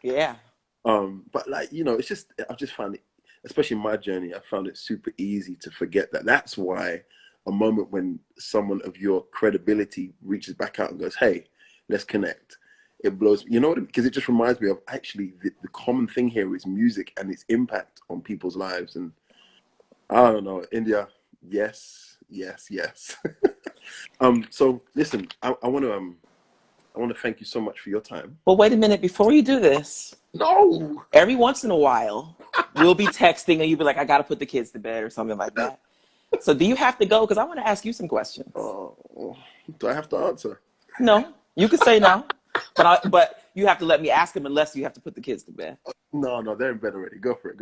Yeah. But like, you know, it's just, I've just found it, especially in my journey, I found it super easy to forget that. That's why a moment when someone of your credibility reaches back out and goes, "Hey, let's connect," it blows, you know what I mean? Because it just reminds me of actually the common thing here is music and its impact on people's lives. And I don't know, India, yes. So listen, I want to thank you so much for your time. Well, wait a minute. Before you do this, no, every once in a while, we'll be texting and you'll be like, "I got to put the kids to bed," or something like that. So do you have to go? Because I want to ask you some questions. Oh, do I have to answer? No, you can say no, but you have to let me ask them unless you have to put the kids to bed. No, they're in bed already. Go for it.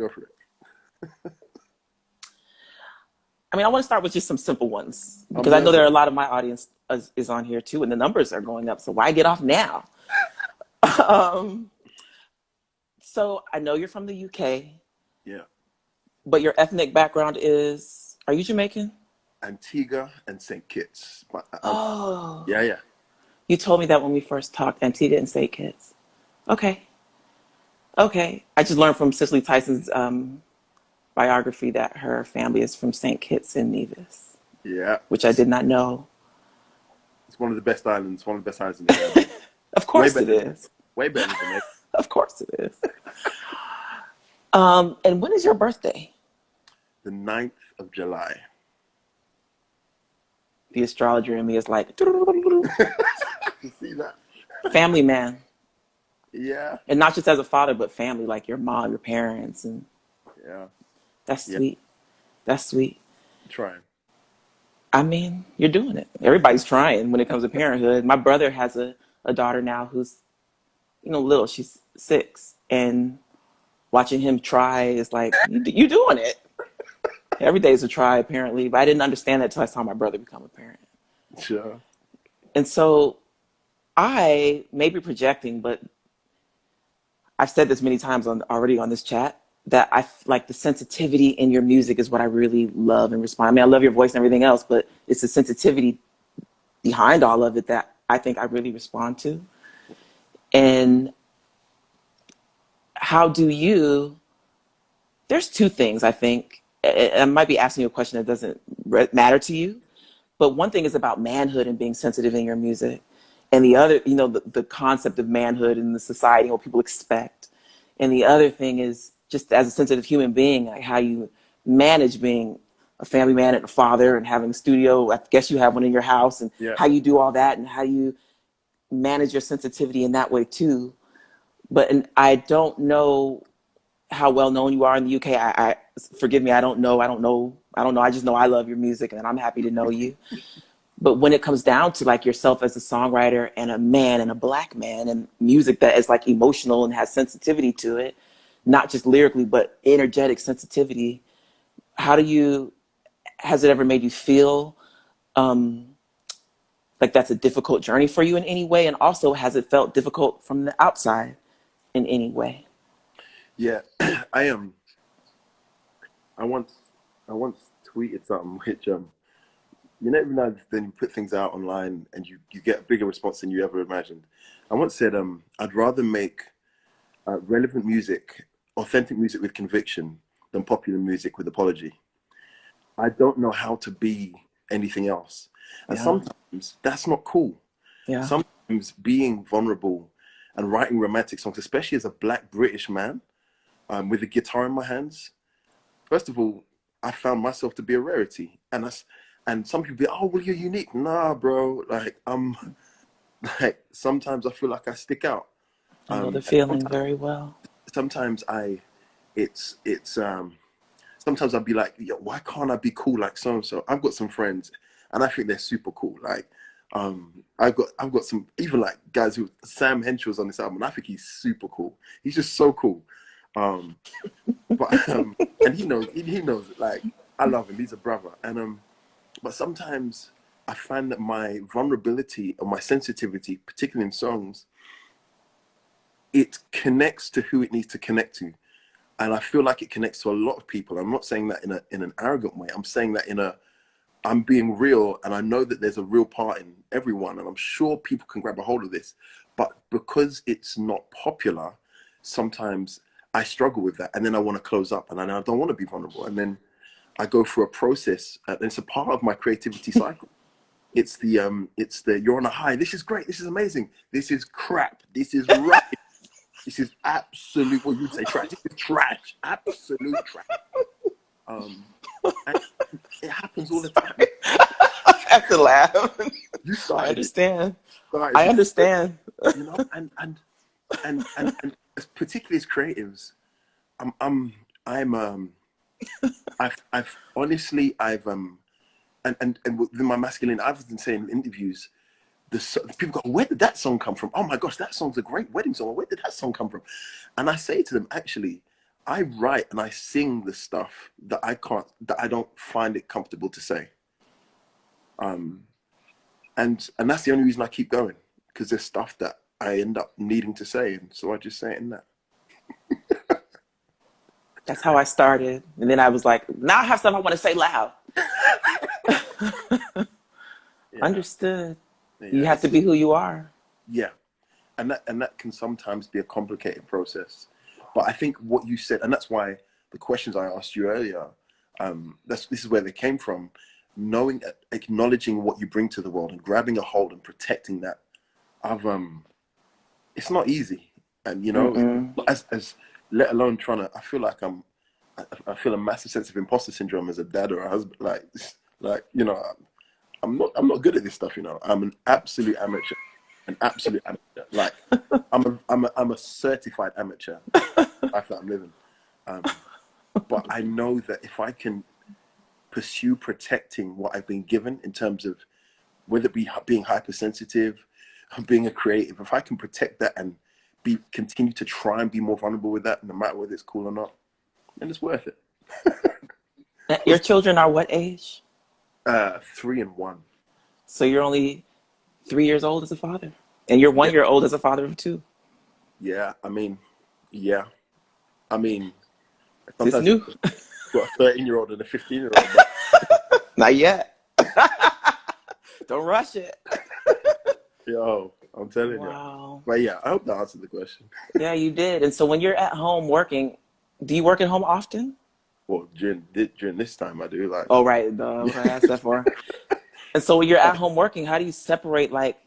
I mean, I want to start with just some simple ones because I know there are a lot of my audience is on here too, and the numbers are going up. So why get off now? So I know you're from the UK. Yeah. But your ethnic background is, are you Jamaican? Antigua and St. Kitts. Oh. Yeah. You told me that when we first talked, Antigua and St. Kitts. Okay. I just learned from Cicely Tyson's biography that her family is from St. Kitts and Nevis, Yeah. which I did not know. It's one of the best islands. One of the best islands in the Caribbean. Of Way course it better. is. Way better than Jamaica. Of course it is. And when is your birthday? The 9th of July. The astrologer in me is like, You see that? family man. Yeah. And not just as a father, but family, like your mom, your parents. And Yeah. that's Yeah. sweet. That's sweet. I'm trying. I mean, you're doing it. Everybody's trying when it comes to parenthood. My brother has a daughter now who's, little. She's 6. And watching him try is like, you doing it. Every day is a try, apparently. But I didn't understand that until I saw my brother become a parent. Sure. And so I may be projecting, but I've said this many times already on this chat, that I like the sensitivity in your music is what I really love and respond. I mean, I love your voice and everything else, but it's the sensitivity behind all of it that I think I really respond to. And how do you, there's two things I think, I might be asking you a question that doesn't matter to you, but one thing is about manhood and being sensitive in your music. And the other, the concept of manhood in the society, what people expect. And the other thing is just as a sensitive human being, like how you manage being a family man and a father and having a studio. I guess you have one in your house, and Yeah. how you do all that and how you manage your sensitivity in that way too. And I don't know how well known you are in the UK. I forgive me. I don't know. I just know I love your music and I'm happy to know you. But when it comes down to like yourself as a songwriter and a man and a black man and music that is like emotional and has sensitivity to it, not just lyrically, but energetic sensitivity, has it ever made you feel like that's a difficult journey for you in any way? And also, has it felt difficult from the outside in any way? Yeah. I am. I once tweeted something which you never know, then you put things out online and you get a bigger response than you ever imagined. I once said I'd rather make relevant music, authentic music with conviction than popular music with apology. I don't know how to be anything else. And Yeah. sometimes that's not cool. Yeah. Sometimes being vulnerable and writing romantic songs, especially as a black British man with a guitar in my hands, first of all, I found myself to be a rarity. And some people be, oh, well, you're unique. Nah, bro. Like, like sometimes I feel like I stick out. I know the And feeling very well. sometimes it's sometimes I'll be like, yo, why can't I be cool like so and so? I've got some friends, and I think they're super cool. Like, I've got some even like guys who Sam Henshaw's on this album, and I think he's super cool. He's just so cool. But and he knows it. Like, I love him. He's a brother. And but sometimes I find that my vulnerability or my sensitivity, particularly in songs, it connects to who it needs to connect to. And I feel like it connects to a lot of people. I'm not saying that in an arrogant way. I'm saying that I'm being real, and I know that there's a real part in everyone, and I'm sure people can grab a hold of this. But because it's not popular, sometimes I struggle with that, and then I want to close up, and I don't want to be vulnerable, and then I go through a process, and it's a part of my creativity cycle. It's the you're on a high. This is great. This is amazing. This is crap. This is right. This is absolute, what you'd say, trash. This is trash. Absolute trash. And it happens all the time. I have to laugh. You started. I understand. Started I understand. You know, and particularly as creatives, I've honestly, and with my masculine, I've been saying in interviews, people go, where did that song come from? Oh my gosh, that song's a great wedding song. Where did that song come from? And I say to them, actually, I write and I sing the stuff that I don't find it comfortable to say. And that's the only reason I keep going, because there's stuff that I end up needing to say, and so I just say it in that. That's how I started. And then I was like, now I have stuff I want to say loud. Yeah. Understood. Yeah, you have to be who you are. Yeah. And that can sometimes be a complicated process. But I think what you said, and that's why the questions I asked you earlier, this is where they came from. Knowing, acknowledging what you bring to the world and grabbing a hold and protecting that. It's not easy, and as let alone trying to. I feel like I feel a massive sense of imposter syndrome as a dad or a husband. I'm not good at this stuff. I'm an absolute amateur, Like I'm a certified amateur. Life that I'm living, but I know that if I can pursue protecting what I've been given in terms of whether it be being hypersensitive, being a creative, if I can protect that and continue to try and be more vulnerable with that, no matter whether it's cool or not, then it's worth it. Your children are what age? 3 and 1. So you're only 3 years old as a father, and you're 1 year old as a father of 2. Yeah, sometimes It's new. I've got a 13-year-old and a 15-year-old. But... Not yet. Don't rush it. Yo, I'm telling you. But yeah, I hope that answered the question. Yeah, you did. And so when you're at home working, do you work at home often? Well, during this time, I do. Oh, right. What I asked that for. And so when you're at home working, how do you separate, like,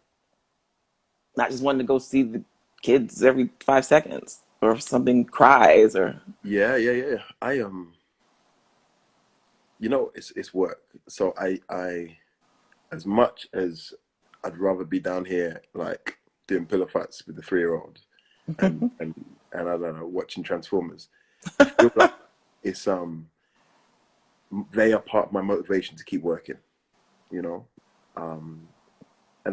not just wanting to go see the kids every 5 seconds, or if something cries, or... Yeah. I it's work. So I as much as I'd rather be down here like doing pillow fights with the 3-year-old and I don't know, watching Transformers, I feel like it's they are part of my motivation to keep working, and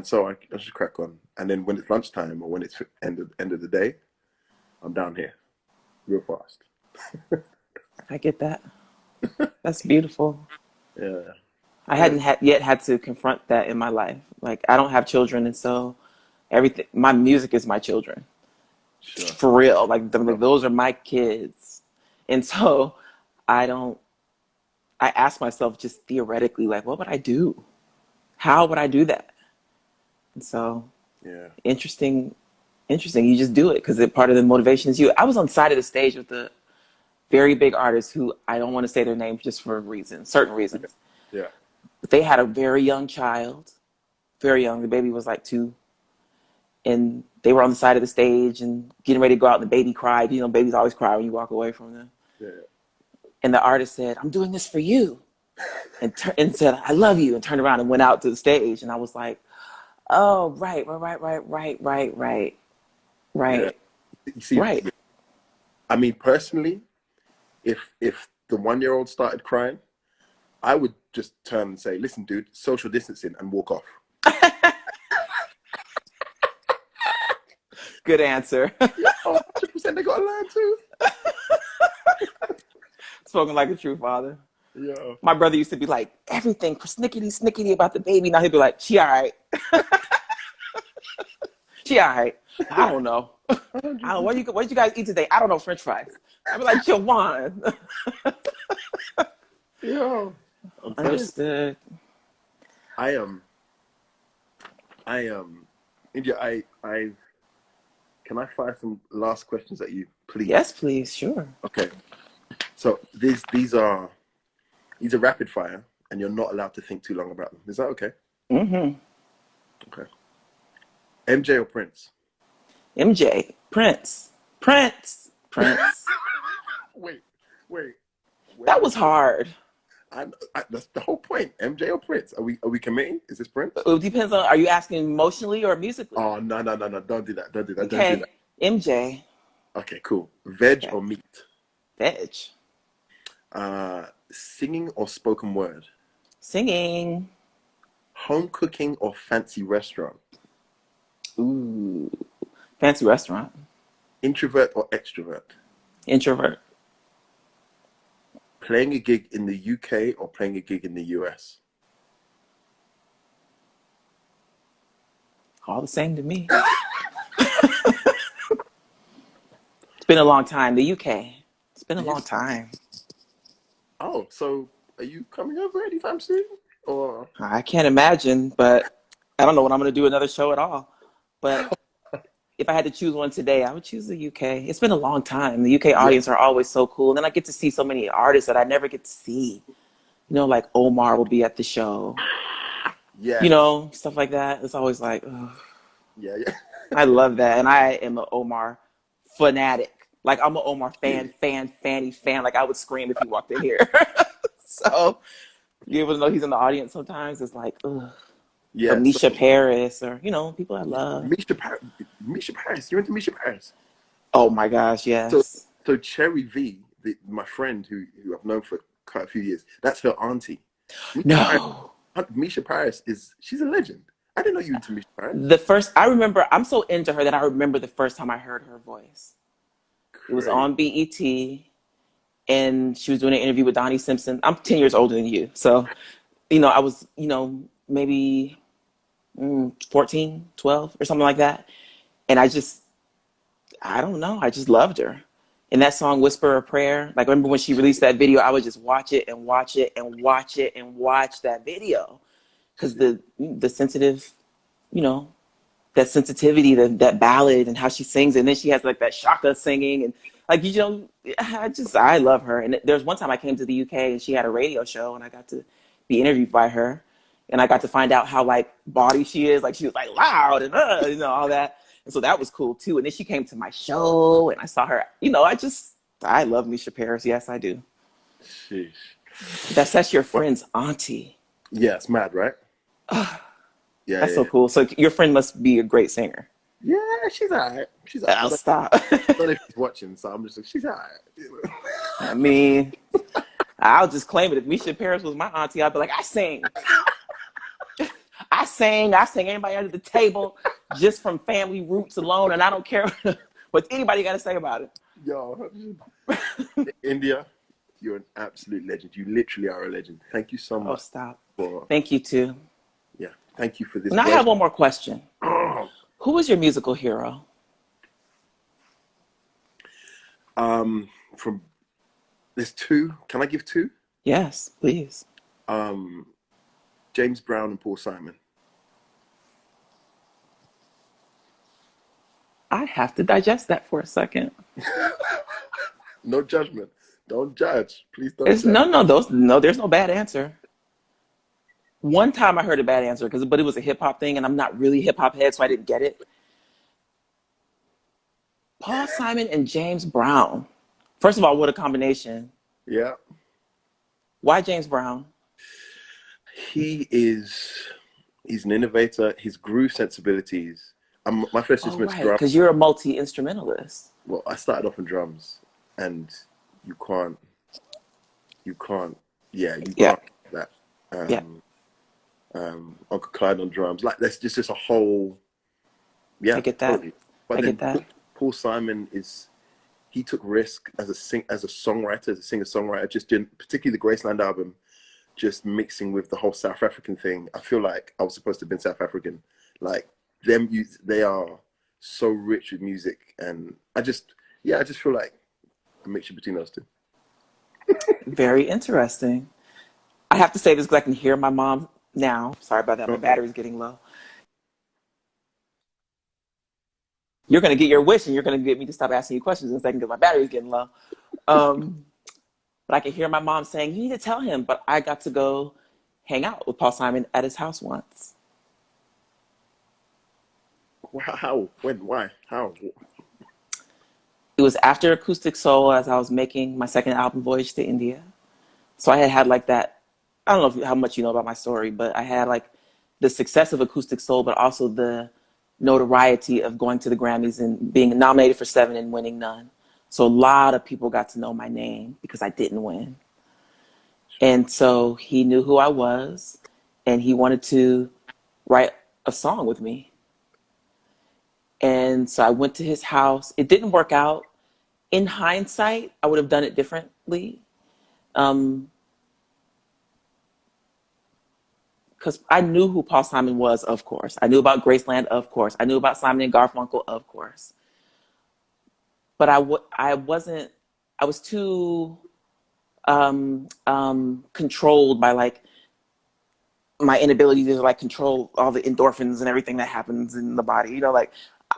so I just crack on. And then when it's lunchtime or when it's end of the day, I'm down here real fast. I get that. That's beautiful. Yeah. I hadn't yet had to confront that in my life. Like, I don't have children, and so everything, my music is my children. Sure. For real. Like, those are my kids. And so I ask myself just theoretically, like, what would I do? How would I do that? And so, interesting. You just do it because part of the motivation is you. I was on the side of the stage with a very big artist who I don't want to say their name just for certain reasons. Yeah. But they had a very young child, very young. The baby was like 2. And they were on the side of the stage and getting ready to go out, and the baby cried. Babies always cry when you walk away from them. Yeah. And the artist said, "I'm doing this for you." And said, "I love you," and turned around and went out to the stage. And I was like, oh, right. Yeah. You see, right. I mean, personally, if the 1-year-old started crying, I would just turn and say, "Listen, dude, social distancing," and walk off. Good answer. 100%, they got to learn too. Spoken like a true father. Yeah. My brother used to be like, everything snickety about the baby. Now he'd be like, "She all right." She all right. I don't know. What did you guys eat today? I don't know, French fries. I'd be like, Jawan. Yeah. Understood. India, can I fire some last questions at you, please? Yes, please. Sure. Okay. So these are rapid fire, and you're not allowed to think too long about them. Is that okay? Mm-hmm. Okay. MJ or Prince? MJ. Prince. Wait. That was hard. That's the whole point. MJ or Prince? Are we committing? Is this Prince? It depends on. Are you asking emotionally or musically? Oh no! Don't do that. Okay. Don't do that. MJ. Okay, cool. Veg or meat? Veg. Singing or spoken word? Singing. Home cooking or fancy restaurant? Ooh. Fancy restaurant. Introvert or extrovert? Introvert. Playing a gig in the UK or playing a gig in the US? All the same to me. It's been a long time. The UK. It's been a long time. Oh, so are you coming over anytime soon? Or I can't imagine, but I don't know when I'm going to do another show at all. But if I had to choose one today, I would choose the UK. It's been a long time. The UK Yeah, audience are always so cool. And then I get to see so many artists that I never get to see. You know, like Omar will be at the show. You yes, know, stuff like that. It's always like, ugh. yeah, yeah. I love that. And I am an Omar fanatic. Like I'm an Omar fan. Like I would scream if he walked in here. So you able to know he's in the audience sometimes. It's like, ugh. Or Yeah, so Misha Paris, or you know, people I love. Misha Paris, you're into Misha Paris. Oh my gosh, So, yes. so Cherry V, my friend who I've known for quite a few years, that's her auntie. Misha Paris, No. Misha Paris she's a legend. I didn't know you were into Misha Paris. The first I remember, I'm so into her that I remember the first time I heard her voice. It was Crazy. on BET, and she was doing an interview with Donnie Simpson. I'm 10 years older than you, so you know I was, you know, maybe 14, 12 or something like that, and I don't know, I just loved her. And that song "Whisper a Prayer," like I remember when she released that video, I would just watch it and watch it and watch it and watch that video because the sensitive, you know, that sensitivity, that ballad, and how she sings, and then she has like that shaka singing, and like you know, I love her. And there's one time I came to the UK and she had a radio show, and I got to be interviewed by her, and I got to find out how like bawdy she is, like she was like loud and you know all that, and so that was cool too. And then she came to my show, and I saw her. You know, I love Misha Paris. Yes, I do. Sheesh. That's your Well, friend's auntie. yeah, it's mad, right? Yeah, That's yeah, so yeah. cool. So your friend must be a great singer. Yeah, she's alright. She's alright. I'll stop. I don't know if she's watching, so I'm just like, she's alright. I mean, I'll just claim it. If Misha Paris was my auntie, I'd be like, I sing. I sing anybody under the table just from family roots alone, and I don't care what anybody got to say about it. Yo, India, you're an absolute legend. You literally are a legend. Thank you so Oh, much stop. for, Thank you, too. yeah, thank you for this Now I have version. one more question. Oh, Who is your musical hero? from there's two. Can I give two? Yes, please. Um, James Brown and Paul Simon. I have to digest that for a second. No judgment. Don't judge. Please don't There's judge. there's no bad answer. One time I heard a bad answer, but it was a hip hop thing, and I'm not really hip hop head, so I didn't get it. Paul Simon and James Brown. First of all, what a combination. Yeah, Why James Brown? he is. He's an innovator. His groove sensibilities. My first Oh, instrument's right, drum. because you're a multi instrumentalist. Well, I started off on drums, and you can't, yeah, you Yeah, can't do that. yeah, Uncle Clyde on drums, like that's just a whole, I yeah, get that. totally. I But get then that. Paul Simon he took risk as a songwriter, as a singer songwriter, just didn't, particularly the Graceland album, just mixing with the whole South African thing. I feel like I was supposed to have been South African, like they are so rich with music, and I just feel like a mixture between those two. Very interesting. I have to say this because I can hear my mom now. Sorry about that. My Uh-oh. battery's getting low. You're going to get your wish, and you're going to get me to stop asking you questions in a second because my battery's getting low. Um, but I can hear my mom saying, "You need to tell him." But I got to go hang out with Paul Simon at his house once. How? When? Why? How? It was after Acoustic Soul as I was making my second album, Voyage to India. So I had like that. I don't know how much you know about my story, but I had like the success of Acoustic Soul, but also the notoriety of going to the Grammys and being nominated for 7 and winning none. So a lot of people got to know my name because I didn't win. And so he knew who I was, and he wanted to write a song with me. And so I went to his house. It didn't work out. In hindsight, I would have done it differently. Um, because I knew who Paul Simon was, of course. I knew about Graceland, of course. I knew about Simon and Garfunkel, of course. But I wasn't, I was too controlled by like my inability to like control all the endorphins and everything that happens in the body. You know, like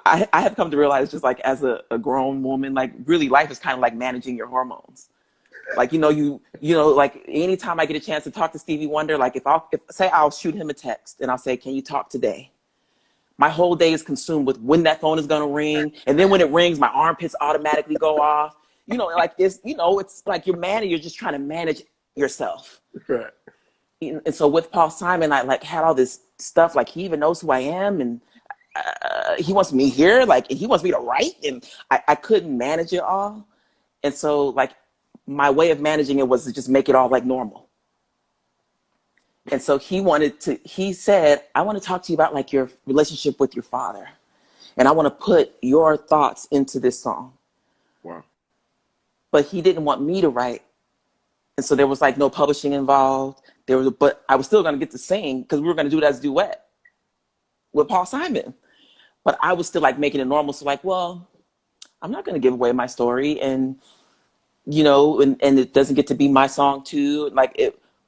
I have come to realize, just like as a grown woman, like really life is kind of like managing your hormones. Like, like anytime I get a chance to talk to Stevie Wonder, like if say I'll shoot him a text and I'll say, can you talk today? My whole day is consumed with when that phone is going to ring. And then when it rings, my armpits automatically go off. Like it's like you're just trying to manage yourself. Right. And so with Paul Simon, I like had all this stuff, like he even knows who I am, and he wants me here, like he wants me to write, and I couldn't manage it all. And so like my way of managing it was to just make it all like normal. And so he said, I want to talk to you about like your relationship with your father. And I want to put your thoughts into this song. Wow. But he didn't want me to write. And so there was like no publishing involved. But I was still going to get to sing because we were going to do it as a duet with Paul Simon. But I was still like making it normal. So like, well, I'm not going to give away my story. And, and it doesn't get to be my song too.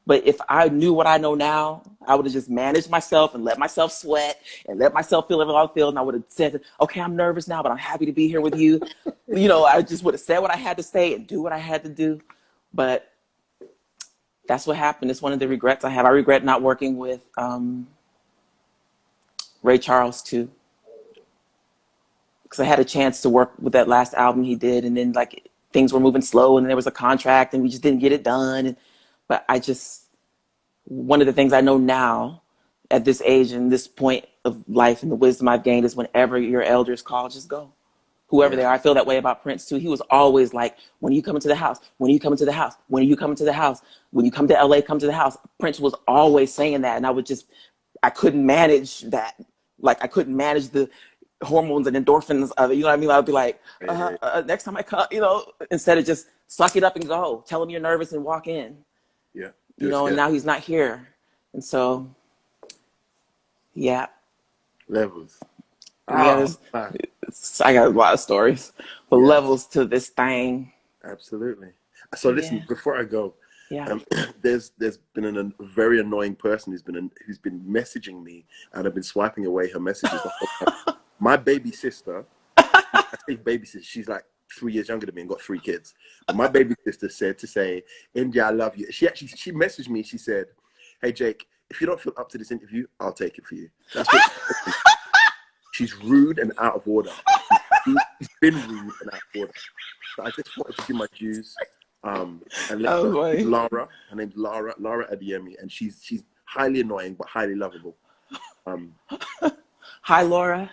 But if I knew what I know now, I would have just managed myself and let myself sweat and let myself feel everything I feel. And I would have said, okay, I'm nervous now, but I'm happy to be here with you. I just would have said what I had to say and do what I had to do. But that's what happened. It's one of the regrets I have. I regret not working with Ray Charles too. Because I had a chance to work with that last album he did. And then like things were moving slow and there was a contract and we just didn't get it done. But one of the things I know now at this age and this point of life and the wisdom I've gained is whenever your elders call, just go. Whoever they are. I feel that way about Prince too. He was always like, when are you coming to the house? When are you coming to the house? When are you coming to the house? When you come to LA, come to the house. Prince was always saying that. And I couldn't manage that. Like I couldn't manage the hormones and endorphins of it. You know what I mean? I'd be like, next time I come, instead of just suck it up and go. Tell him you're nervous and walk in. Yeah. And now he's not here. And so, yeah. Levels. Yeah, I got a lot of stories, but levels to this thing. Absolutely. So listen, before I go, there's been a very annoying person who's been messaging me, and I've been swiping away her messages the whole time. My baby sister, I say baby sister, she's like 3 years younger than me and got 3 kids. But my baby sister said to say, India, I love you. She messaged me. She said, hey, Jake, if you don't feel up to this interview, I'll take it for you. That's what she's rude and out of order. She's been rude and out of order. So I just wanted to give my dues. And let Laura, her name's Laura Adiemi, and she's highly annoying but highly lovable. Hi, Laura.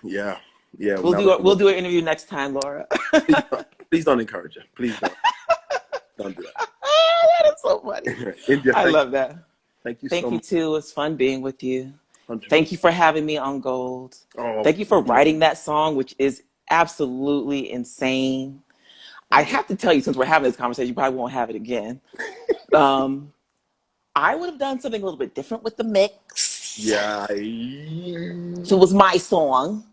Yeah. We'll do an interview next time, Laura. Please don't encourage her. Please don't do that. That is so funny. India, I love that. Thank you. Thank you too. It's fun being with you. 100%. Thank you for having me on Gold. Thank you for writing that song, which is absolutely insane. I have to tell you, since we're having this conversation, you probably won't have it again. I would have done something a little bit different with the mix. Yeah. So it was my song,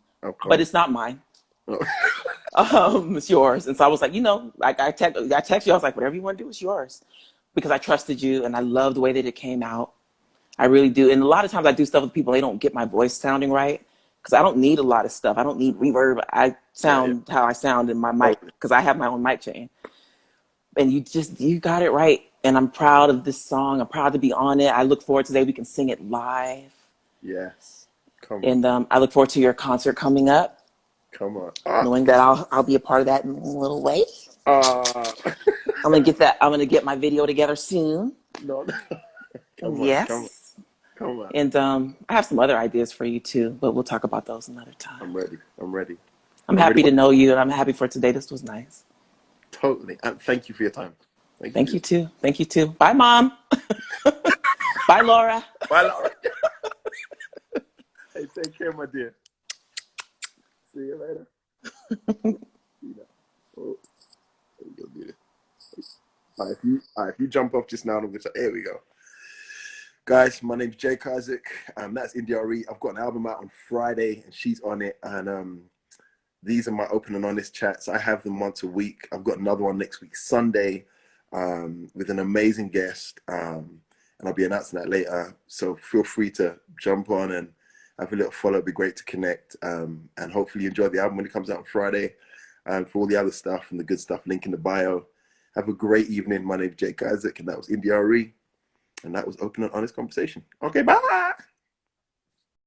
but it's not mine. It's yours. And so I was like, like I text you, I was like, whatever you want to do, it's yours. Because I trusted you and I love the way that it came out. I really do. And a lot of times I do stuff with people, they don't get my voice sounding right. Because I don't need a lot of stuff. I don't need reverb. I sound how I sound in my mic because I have my own mic chain. And you got it right. And I'm proud of this song. I'm proud to be on it. I look forward to the day we can sing it live. Yes. Come on. And I look forward to your concert coming up. Come on. Knowing that I'll be a part of that in a little way. I'm gonna get my video together soon. No. Yes. Come on. And I have some other ideas for you too, but we'll talk about those another time. I'm ready. I'm happy to know you, and I'm happy for today. This was nice. Totally. And thank you for your time. Thank you too. Thank you too. Bye, Mom. Bye, Laura. Bye, Laura. Hey, take care, my dear. See you later. All right, if you jump off just now, there we go. Guys, my name's Jake Isaac. That's India Arie. I've got an album out on Friday, and she's on it. And these are my open and honest chats. I have them once a week. I've got another one next week, Sunday, with an amazing guest. And I'll be announcing that later. So feel free to jump on have a little follow. It'd be great to connect. And hopefully you enjoy the album when it comes out on Friday. And for all the other stuff and the good stuff, link in the bio. Have a great evening. My name is Jake Isaac, and that was India Arie. And that was Open and Honest Conversation. Okay, bye.